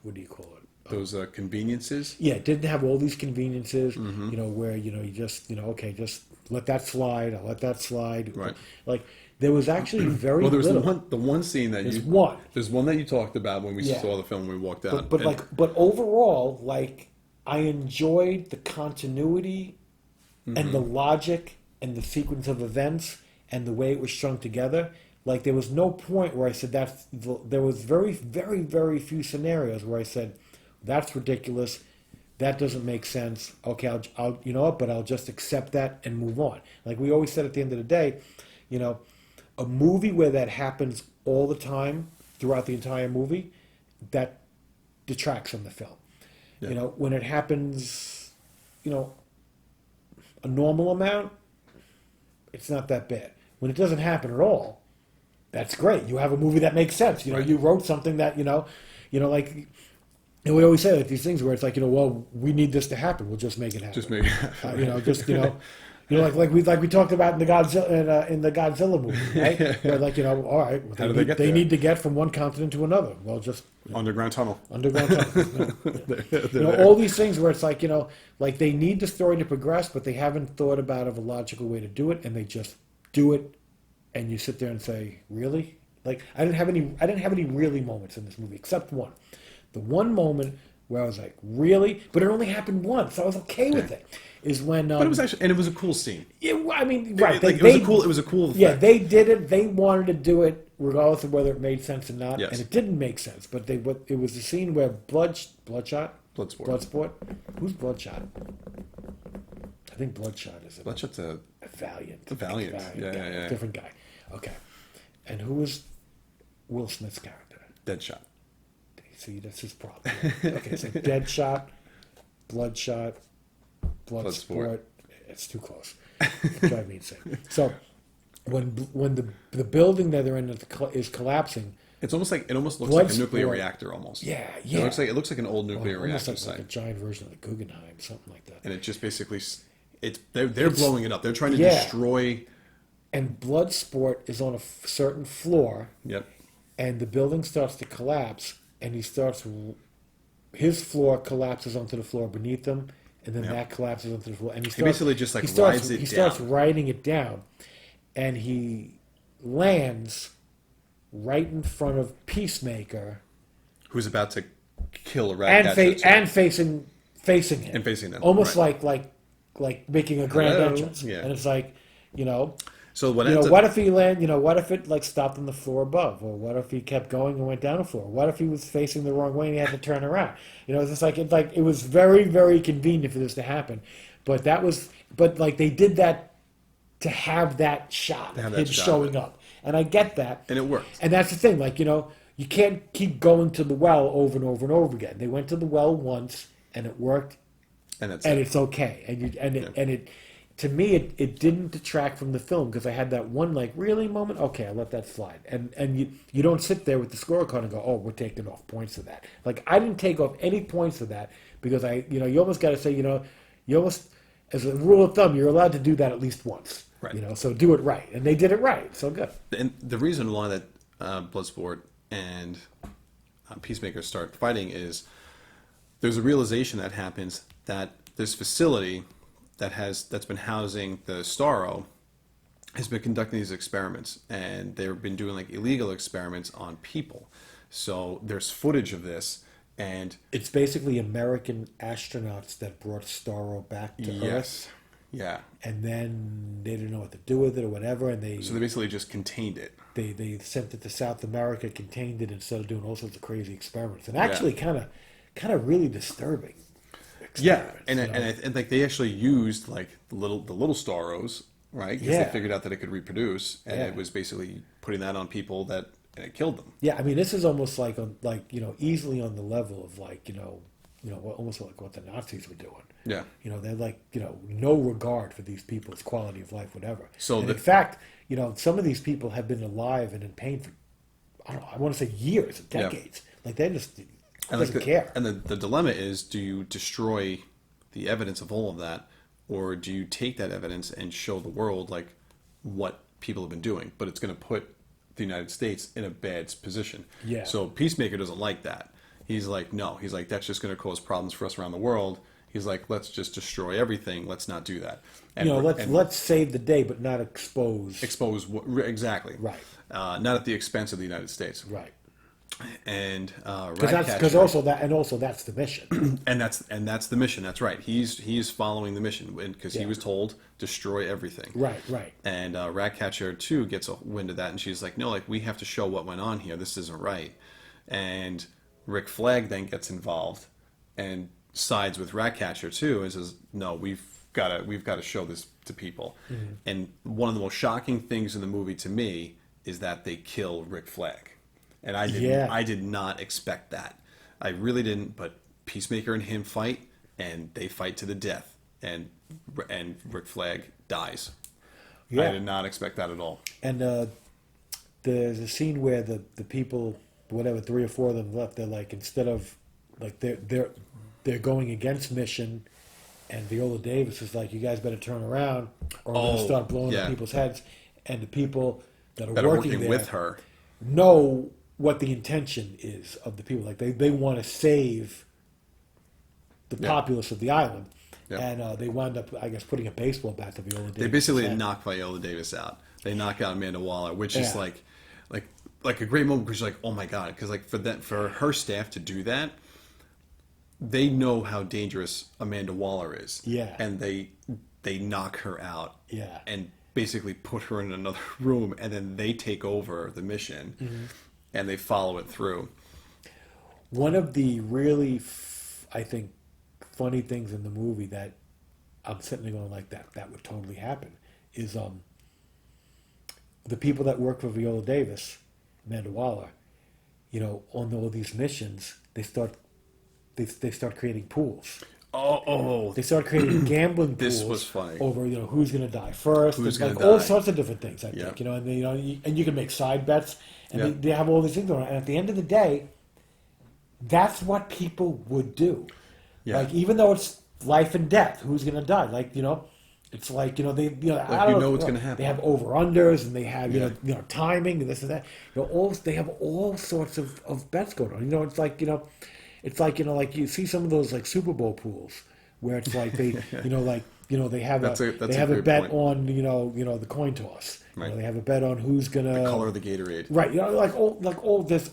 what do you call it? Those conveniences. Yeah, it didn't have all these conveniences. You know, where, you know, you just, you know, okay, just let that slide. I'll let that slide. Right. Like, there was actually very well, there was little. the one scene that There's there's one that you talked about when we saw the film when we walked out. But overall, like, I enjoyed the continuity and the logic and the sequence of events and the way it was strung together. like there was no point where I said there was very, very, very few scenarios where I said, that's ridiculous. That doesn't make sense. Okay, I'll you know what, but I'll just accept that and move on. Like we always said at the end of the day, you know, a movie where that happens all the time throughout the entire movie, that detracts from the film. Yeah. You know, when it happens, you know, a normal amount, it's not that bad. When it doesn't happen at all, that's great. You have a movie that makes sense. You know, Right. you wrote something that, like, and we always say like these things where it's like, well, we need this to happen. We'll just make it happen. Just maybe. Like we talked about in the Godzilla movie, right? Yeah. Where like, all right, well, How do they get they there? need to get from one continent to another. Well, just Underground tunnel. underground tunnel. All these things where it's like, like they need the story to progress, but they haven't thought about of a logical way to do it, and they just do it, and you sit there and say, really? Like I didn't have any really moments in this movie except one. The one moment where I was like, really? But it only happened once, so I was okay with it. Is when But it was actually, and it was a cool scene. I mean, right? It was a cool effect. Yeah, they did it. They wanted to do it regardless of whether it made sense or not, Yes. and it didn't make sense. But it was a scene where Bloodsport. Who's Bloodshot? I think Bloodshot is Bloodshot's a Valiant. Valiant. Yeah, guy, yeah, yeah. different guy. Okay, and who was Will Smith's character? Deadshot. See, that's his problem. Okay, so Deadshot, Bloodshot, Bloodsport. It's too close. Drive me insane. So when the building that they're in is collapsing, It almost looks like a nuclear Bloodsport. reactor almost. Yeah. It looks like an old nuclear almost reactor like a site, giant version of the Guggenheim, something like that. and it just basically they're blowing it up. They're trying to Yeah. destroy. And Bloodsport is on a certain floor, Yep. and the building starts to collapse, and his floor collapses onto the floor beneath him, and then Yep. that collapses onto the floor, and He basically just like rides it he starts down. riding it down, and he lands right in front of Peacemaker Who's about to kill a rat and facing him, And facing them, almost right. like making a grand Hello? entrance, Yeah. and it's like, So what You ends know, up, what if he what if it like stopped on the floor above, or what if he kept going and went down the floor? What if he was facing the wrong way and he had to turn around? It's just like it was very, very convenient for this to happen, but they did that to have that shot To have of that him shot, showing right. up, and I get that, and it worked. and that's the thing, you can't keep going to the well over and over and over again. They went to the well once and it worked, And that's and it. it's okay, and it. To me, it didn't detract from the film because I had that one like really moment. Okay, I let that slide, and you don't sit there with the scorecard and go, oh, we're taking off points for that. Like I didn't take off any points for that because you almost got to say you almost as a rule of thumb you're allowed to do that at least once. Right. So do it right, and they did it right. So good. And the reason why that Bloodsport and Peacemaker start fighting is there's a realization that happens that this facility that's been housing the Starro has been conducting these experiments, and they've been doing like illegal experiments on people. So there's footage of this, and It's basically American astronauts that brought Starro back to Earth, yes, yeah. and then they didn't know what to do with it or whatever, and they So they basically just contained it. they sent it to South America, contained it, instead of doing all sorts of crazy experiments, and actually kind of really disturbing. Yeah, experiments, and like they actually used like the little Starros, right? Because Yeah. they figured out that it could reproduce, and Yeah. it was basically putting that on people and it killed them. Yeah, I mean, this is almost like easily on the level of almost like what the Nazis were doing. Yeah. They're like no regard for these people's quality of life, whatever. So in fact, some of these people have been alive and in pain for I want to say years, decades. Like they just doesn't care. And the dilemma is: do you destroy the evidence of all of that, or do you take that evidence and show the world like what people have been doing? But it's going to put the United States in a bad position. Yeah. So Peacemaker doesn't like that. He's like, no. He's like, that's just going to cause problems for us around the world. He's like, let's just destroy everything. Let's not do that. And Let's save the day, but not expose. expose exactly. Right. Not at the expense of the United States. Right. And Because also that's the mission. and that's the mission. That's right. He's following the mission because he was told destroy everything. Right. And Ratcatcher too gets a wind of that, and she's like, no, like we have to show what went on here. This isn't right. And Rick Flag then gets involved and sides with Ratcatcher too, and says, no, we've got to show this to people. Mm-hmm. And one of the most shocking things in the movie to me is that they kill Rick Flag. And I did not expect that. I really didn't. But Peacemaker and him fight, and they fight to the death, and Rick Flag dies. Yeah. I did not expect that at all. And there's a scene where the people, whatever, 3 or 4 of them left. They're like, instead of like they're going against mission, and Viola Davis is like, you guys better turn around, or we're gonna start blowing up people's heads. And the people that are working there with her know what the intention is of the people. Like they want to save the populace of the island. Yeah. And they wound up, I guess, putting a baseball bat to Viola Davis. They basically knock Viola Davis out. They knock out Amanda Waller, which is like a great moment because you're like, oh my god, because like for her staff to do that, they know how dangerous Amanda Waller is. Yeah. And they knock her out. Yeah. And basically put her in another room, and then they take over the mission. Mm-hmm. And they follow it through. One of the really, I think, funny things in the movie that I'm sitting there going like that would totally happen is the people that work for Viola Davis, Amanda Waller, on all these missions, they start creating pools. Oh! They start creating gambling pools. This was funny. Over who's going to die first, all sorts of different things. I think and you can make side bets. And they have all these things going on. And at the end of the day, that's what people would do. Yeah. Like, even though it's life and death, who's going to die? Like, it's like, they, I don't know what's going to happen. They have over-unders, and they have, timing, and this and that. They have all sorts of bets going on. It's like, like you see some of those, like, Super Bowl pools where it's like they, they have a bet point on, the coin toss. Right. They have a bet on who's gonna the color of the Gatorade. Right. Like all this,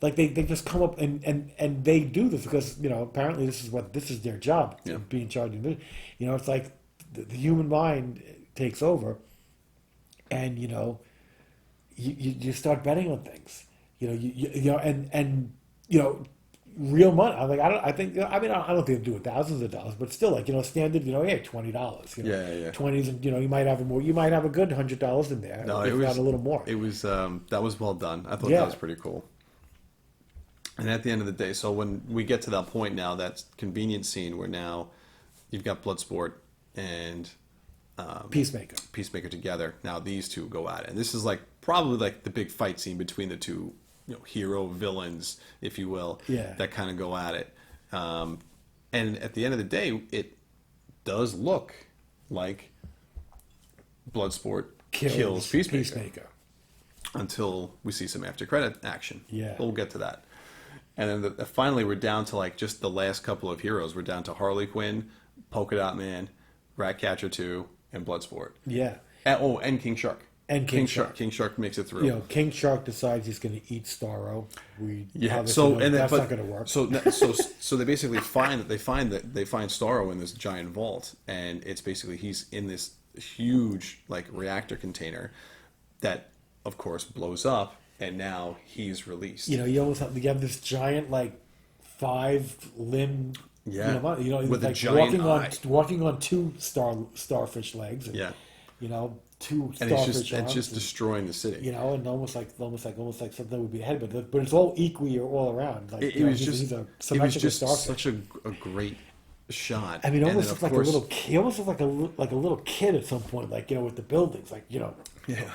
like they just come up and they do this because apparently this is their job to be in charge of it. It's like the human mind takes over, and you start betting on things. Real money. I'm like, I think they do it thousands of dollars, but still, like, standard, $20. $20s, and you might have a good $100 in there. No, it was not a little more. It was that was well done. I thought that was pretty cool. And at the end of the day, so when we get to that point now, that convenient scene where now you've got Bloodsport and Peacemaker together. Now these two go at it, and this is like probably like the big fight scene between the two. Hero villains, if you will, that kind of go at it. And at the end of the day, it does look like Bloodsport kills Peacemaker. Until we see some after credit action. Yeah. We'll get to that. And then finally we're down to like just the last couple of heroes. We're down to Harley Quinn, Polka Dot Man, Ratcatcher 2, and Bloodsport. Yeah. And King Shark. And King Shark. King Shark makes it through. King Shark decides he's going to eat Starro. That's not going to work. So they basically find Starro in this giant vault, and it's basically he's in this huge like reactor container that, of course, blows up, and now he's released. You almost have this giant like 5-limb. Yeah. With like a giant walking on 2 starfish legs. And, two starfish and it's just destroying the city. And almost like something would be ahead, but it's all equal all around. Like it was just such a great shot. I mean, almost looked like a little kid. He almost looked like a little kid at some point, like with the buildings, like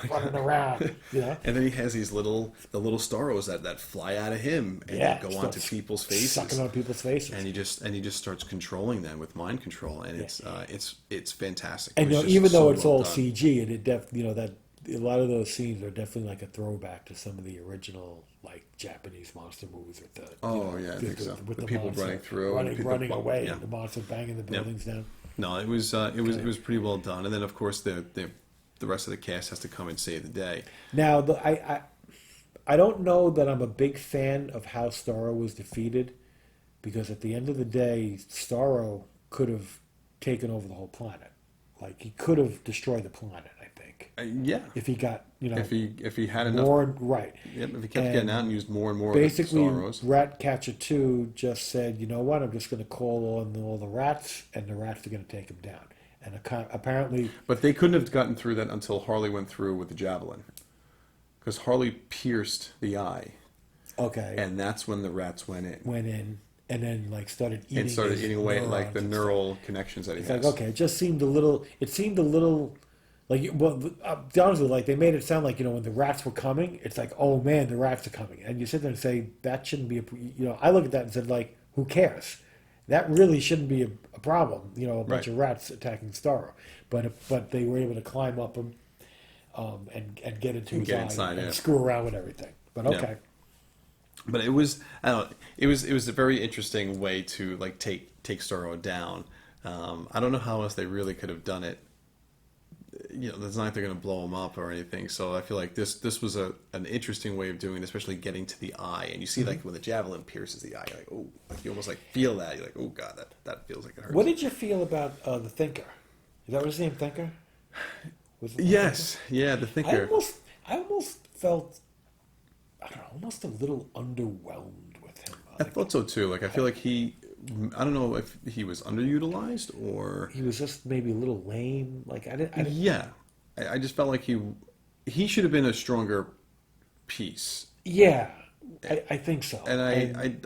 running around. And then he has these the little Starros that fly out of him and go onto people's faces, sucking on people's faces, and he just starts controlling them with mind control, and it's fantastic. And even though it's all CG, and it that a lot of those scenes are definitely like a throwback to some of the original like Japanese monster movies with the I think so. With the people running through, running away, and the monster banging the buildings down. No, it was pretty well done, and then of course the rest of the cast has to come and save the day. Now I don't know that I'm a big fan of how Starro was defeated, because at the end of the day, Starro could have taken over the whole planet. Like, he could have destroyed the planet, I think, Yeah. if he got, If he had enough. more right. Yep. If he kept getting out and used more and more Basically, of the Starros. Ratcatcher 2 just said, you know what, I'm just going to call on all the rats, and the rats are going to take him down. And apparently... But they couldn't have gotten through that until Harley went through with the javelin. Because Harley pierced the eye. Okay. And that's when the rats went in. And then, like, started eating. And started his eating away at, like, the neurons and neural connections that he It's has. like, okay, it just seemed a little, like, well, to be honest with you, like, they made it sound like, when the rats were coming, it's like, oh man, the rats are coming. And you sit there and say, that shouldn't be I look at that and said, like, who cares? That really shouldn't be a problem, a bunch of rats attacking Starro. But they were able to climb up him and get into his eye and screw around with everything. But okay. Yeah. But it was, I don't know, it was a very interesting way to, like, take Starro down. I don't know how else they really could have done it. It's not like they're going to blow him up or anything. So I feel like this was an interesting way of doing it, especially getting to the eye. And you see, like, when the javelin pierces the eye, you're like, oh, like, you almost, like, feel that. You're like, oh, God, that feels like it hurts. What did you feel about the Thinker? Is that what his name, Thinker? Yes. Thinker? Yeah, the Thinker. I almost felt, I don't know, almost a little underwhelmed with him. I thought so, too. Like, I feel like I don't know if he was underutilized or he was just maybe a little lame. Like I didn't. Yeah, I just felt like he should have been a stronger piece. Yeah, I think so. And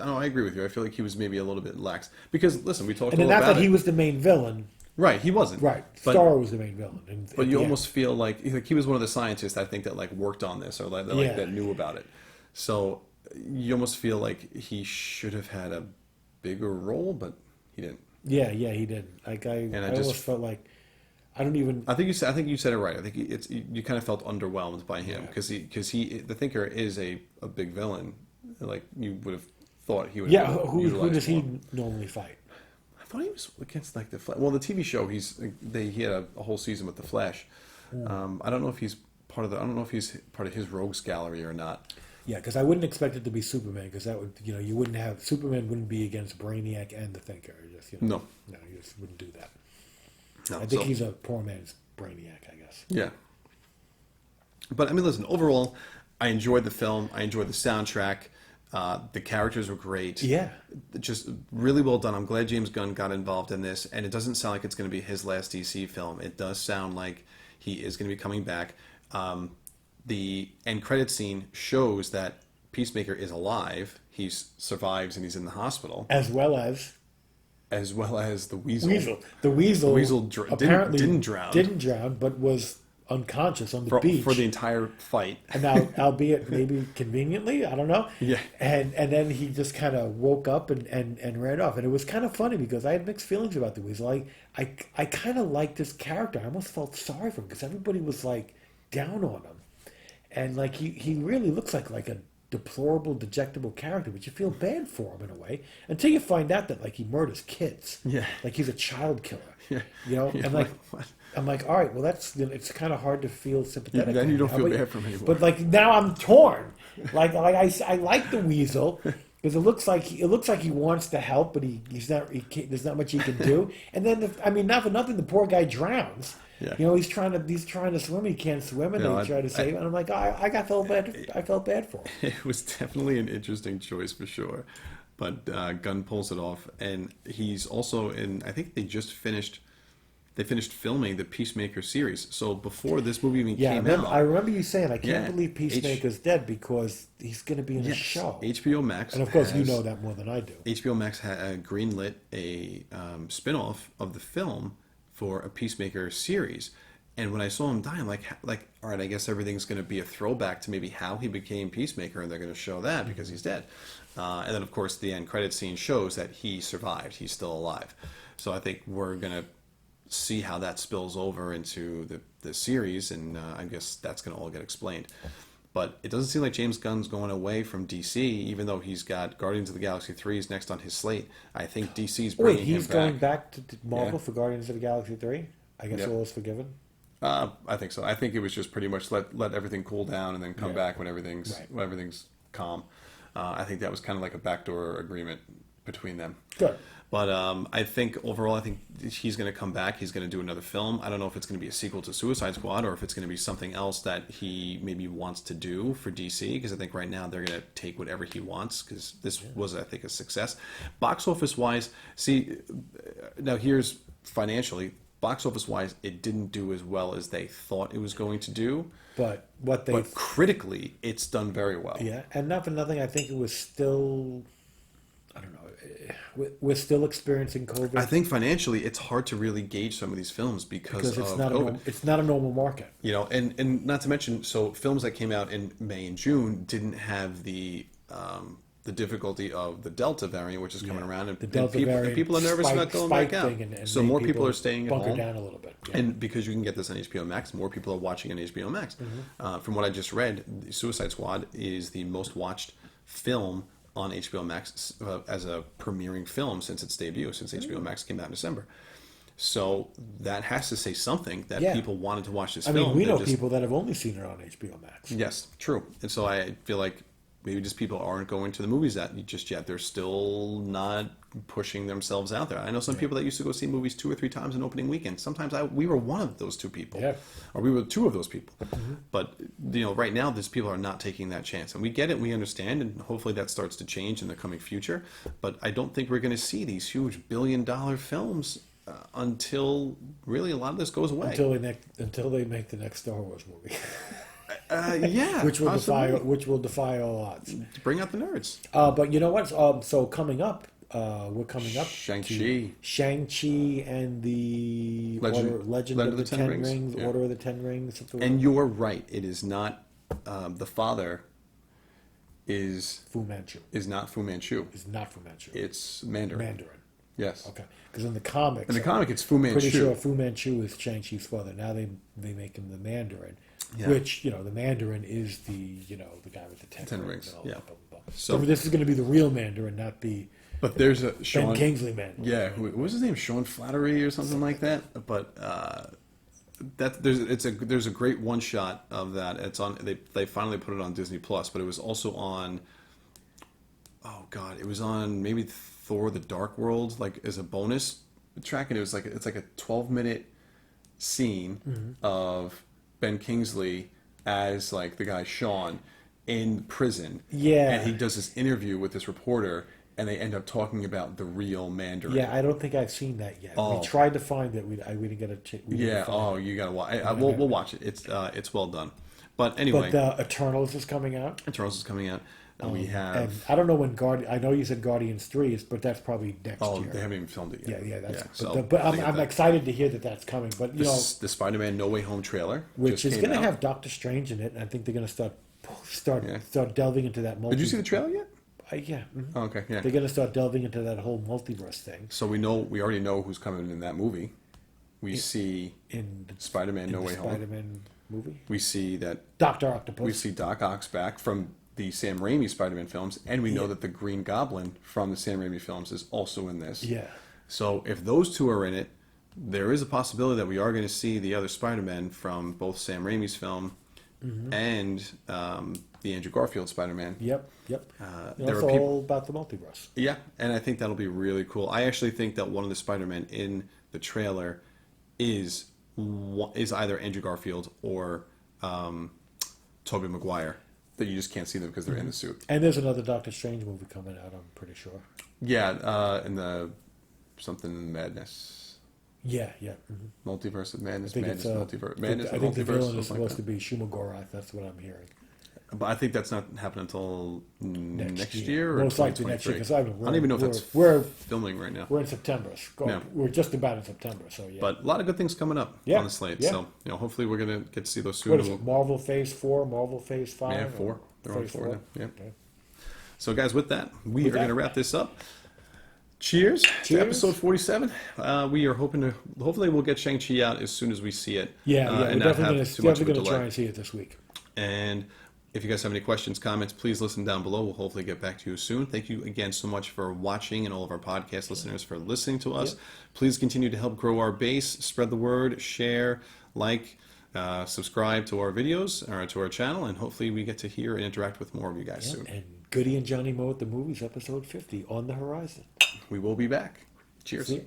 I agree with you. I feel like he was maybe a little bit lax because listen, we talked and a little not about that he was the main villain. Right, he wasn't. Right, Starro was the main villain. But you almost feel like he was one of the scientists I think that, like, worked on this or that knew about it. So you almost feel like he should have had a bigger role, but he didn't. Yeah, he didn't. Like I almost felt like I think you said it right. I think you kind of felt underwhelmed by him because the Thinker is a big villain. Like, you would have thought he would. Yeah, who does he normally fight? I thought he was against, like, the Flash. Well, the TV show he had a whole season with the Flash. I don't know if he's part of his rogues gallery or not. Yeah, because I wouldn't expect it to be Superman, because that would, you wouldn't have, Superman wouldn't be against Brainiac and the Thinker. No, you just wouldn't do that. No, I think he's a poor man's Brainiac, I guess. Yeah. But, I mean, listen, overall, I enjoyed the film. I enjoyed the soundtrack. The characters were great. Yeah. Just really well done. I'm glad James Gunn got involved in this, and it doesn't sound like it's going to be his last DC film. It does sound like he is going to be coming back. The end credit scene shows that Peacemaker is alive. He survives and he's in the hospital. As well as the Weasel. The Weasel apparently didn't drown, but was unconscious on the beach for the entire fight. And now, albeit maybe conveniently, I don't know. Yeah. And then he just kind of woke up and ran off. And it was kind of funny because I had mixed feelings about the Weasel. I kind of liked this character. I almost felt sorry for him because everybody was, like, down on him. And, like, he really looks like a deplorable, dejectable character, but you feel bad for him in a way until you find out that, like, he murders kids. Yeah. Like, he's a child killer. Yeah. And, like, I'm like, all right, well, it's kind of hard to feel sympathetic. Then you don't feel bad for him anymore. But, like, now I'm torn. Like I like the Weasel because it looks like he wants to help, but he's not. There's not much he can do. And then, not for nothing, the poor guy drowns. Yeah. He's trying to swim. He can't swim, and they try to save him. And I'm like, I felt bad. I felt bad for him. It was definitely an interesting choice for sure, but Gunn pulls it off, and he's also in. I think they just finished. They finished filming the Peacemaker series. So before this movie even came out, I remember you saying, I can't believe Peacemaker's dead because he's going to be in a show. HBO Max, and of course you know that more than I do. HBO Max had greenlit a spin-off of the film for a Peacemaker series. And when I saw him die, I'm like, all right, I guess everything's going to be a throwback to maybe how he became Peacemaker, and they're going to show that because he's dead. And then, of course, the end credit scene shows that he survived. He's still alive. So I think we're going to see how that spills over into the series, and I guess that's going to all get explained. But it doesn't seem like James Gunn's going away from DC, even though he's got Guardians of the Galaxy 3 is next on his slate. I think DC's bringing him back. He's going back to Marvel for Guardians of the Galaxy 3? I guess all is forgiven? I think so. I think it was just pretty much let everything cool down and then come back when everything's calm. I think that was kind of like a backdoor agreement between them. Good. But I think overall, I think he's going to come back. He's going to do another film. I don't know if it's going to be a sequel to Suicide Squad or if it's going to be something else that he maybe wants to do for DC. Because I think right now they're going to take whatever he wants. Because this was, I think, a success. Box office wise, see, now here's financially. Box office wise, it didn't do as well as they thought it was going to do. But critically, it's done very well. Yeah, and not for nothing, I think it was still. I don't know. We're still experiencing COVID. I think financially, it's hard to really gauge some of these films because it's of not COVID. it's not a normal market. You know, and not to mention, so films that came out in May and June didn't have the difficulty of the Delta variant, which is coming around, and, The Delta variant people are nervous about going back out. And so more people are staying at bunker home. down a little bit. Yeah. And because you can get this on HBO Max, more people are watching on HBO Max. From what I just read, Suicide Squad is the most watched film on HBO Max as a premiering film since its debut, since HBO Max came out in December. So that has to say something that people wanted to watch this film. I mean, we know people that have only seen it on HBO Max. Yes, true. And so I feel like maybe just people aren't going to the movies just yet. They're still not pushing themselves out there. I know some people that used to go see movies 2 or 3 times in opening weekend. Sometimes we were one of those 2 people, or we were 2 of those people. But right now, these people are not taking that chance, and we get it, we understand, and hopefully that starts to change in the coming future. But I don't think we're going to see these huge $billion films until really a lot of this goes away. Until they make the next Star Wars movie. Yeah, which will defy all odds. Bring out the nerds. But you know what? So coming up, we're coming up. Shang-Chi and the Legend of the Ten Rings. Yeah. Order of the Ten Rings. And you're right. It is not the father. Is Fu Manchu? Is not Fu Manchu. Is not Fu Manchu. It's Mandarin. Yes. Okay. Because in the comics, it's Fu Manchu. Pretty sure Fu Manchu is Shang-Chi's father. Now they make him the Mandarin. Yeah. Which, the Mandarin is the guy with the ten rings. And all that, blah, blah, blah. So this is going to be the real Mandarin, not the. But there's a Ben Kingsley Mandarin. Yeah, what was his name? Sean Flattery or something like that. But there's a great one shot of that. It's on. They finally put it on Disney Plus, but it was also on. Oh God, it was on maybe Thor: The Dark World, like as a bonus track, and it's like a 12-minute scene of Ben Kingsley as like the guy Sean in prison. Yeah. And he does this interview with this reporter, and they end up talking about the real Mandarin. Yeah, I don't think I've seen that yet. Oh. We tried to find it. We didn't get a chance. Yeah. Oh, you gotta watch. We'll watch it. It's well done. But anyway. But Eternals is coming out. Eternals is coming out. And we have. And I don't know when I know you said Guardians 3 is, but that's probably next year. Oh, they haven't even filmed it yet. Yeah. But I'm excited to hear that that's coming. But the Spider-Man No Way Home trailer, which is going to have Doctor Strange in it, and I think they're going to start delving into that. Did you see the trailer yet? Yeah. Mm-hmm. Oh, okay. Yeah. They're going to start delving into that whole multiverse thing. So we already know who's coming in that movie. We see in Spider-Man No Way Home. Spider-Man movie. We see that Dr. Octopus. We see Doc Ock's back from the Sam Raimi Spider-Man films, and we know that the Green Goblin from the Sam Raimi films is also in this. Yeah. So if those 2 are in it, there is a possibility that we are going to see the other Spider-Man from both Sam Raimi's film and the Andrew Garfield Spider-Man. Yep. It's all about the multiverse. Yeah, and I think that'll be really cool. I actually think that one of the Spider-Men in the trailer is either Andrew Garfield or Tobey Maguire. That you just can't see them because they're in the suit. And there's another Doctor Strange movie coming out, I'm pretty sure. Yeah, in the something Madness. Yeah. Mm-hmm. Multiverse of Madness, Multiverse. I think the villain is supposed to be Shumagorath. That's what I'm hearing. But I think that's not happening until next year or most likely next year. Because I don't even know if we're filming right now. We're in September. We're just about in September. So yeah. But a lot of good things coming up on the slate. Yeah. So hopefully we're gonna get to see those soon. What is it? Marvel Phase 4, Marvel Phase 5. Yeah, 4. They're on 4 now. Yeah. Okay. So guys, with that, we are gonna wrap this up. Cheers to episode 47. We are hopefully we'll get Shang-Chi out as soon as we see it. Yeah, we're definitely going to try and see it this week. And if you guys have any questions, comments, please listen down below. We'll hopefully get back to you soon. Thank you again so much for watching, and all of our podcast listeners for listening to us. Please continue to help grow our base, spread the word, share, like, subscribe to our videos or to our channel, and hopefully we get to hear and interact with more of you guys Yeah, soon. and Goody and Johnny Moe at the Movies, episode 50, on the horizon. We will be back. Cheers. See ya.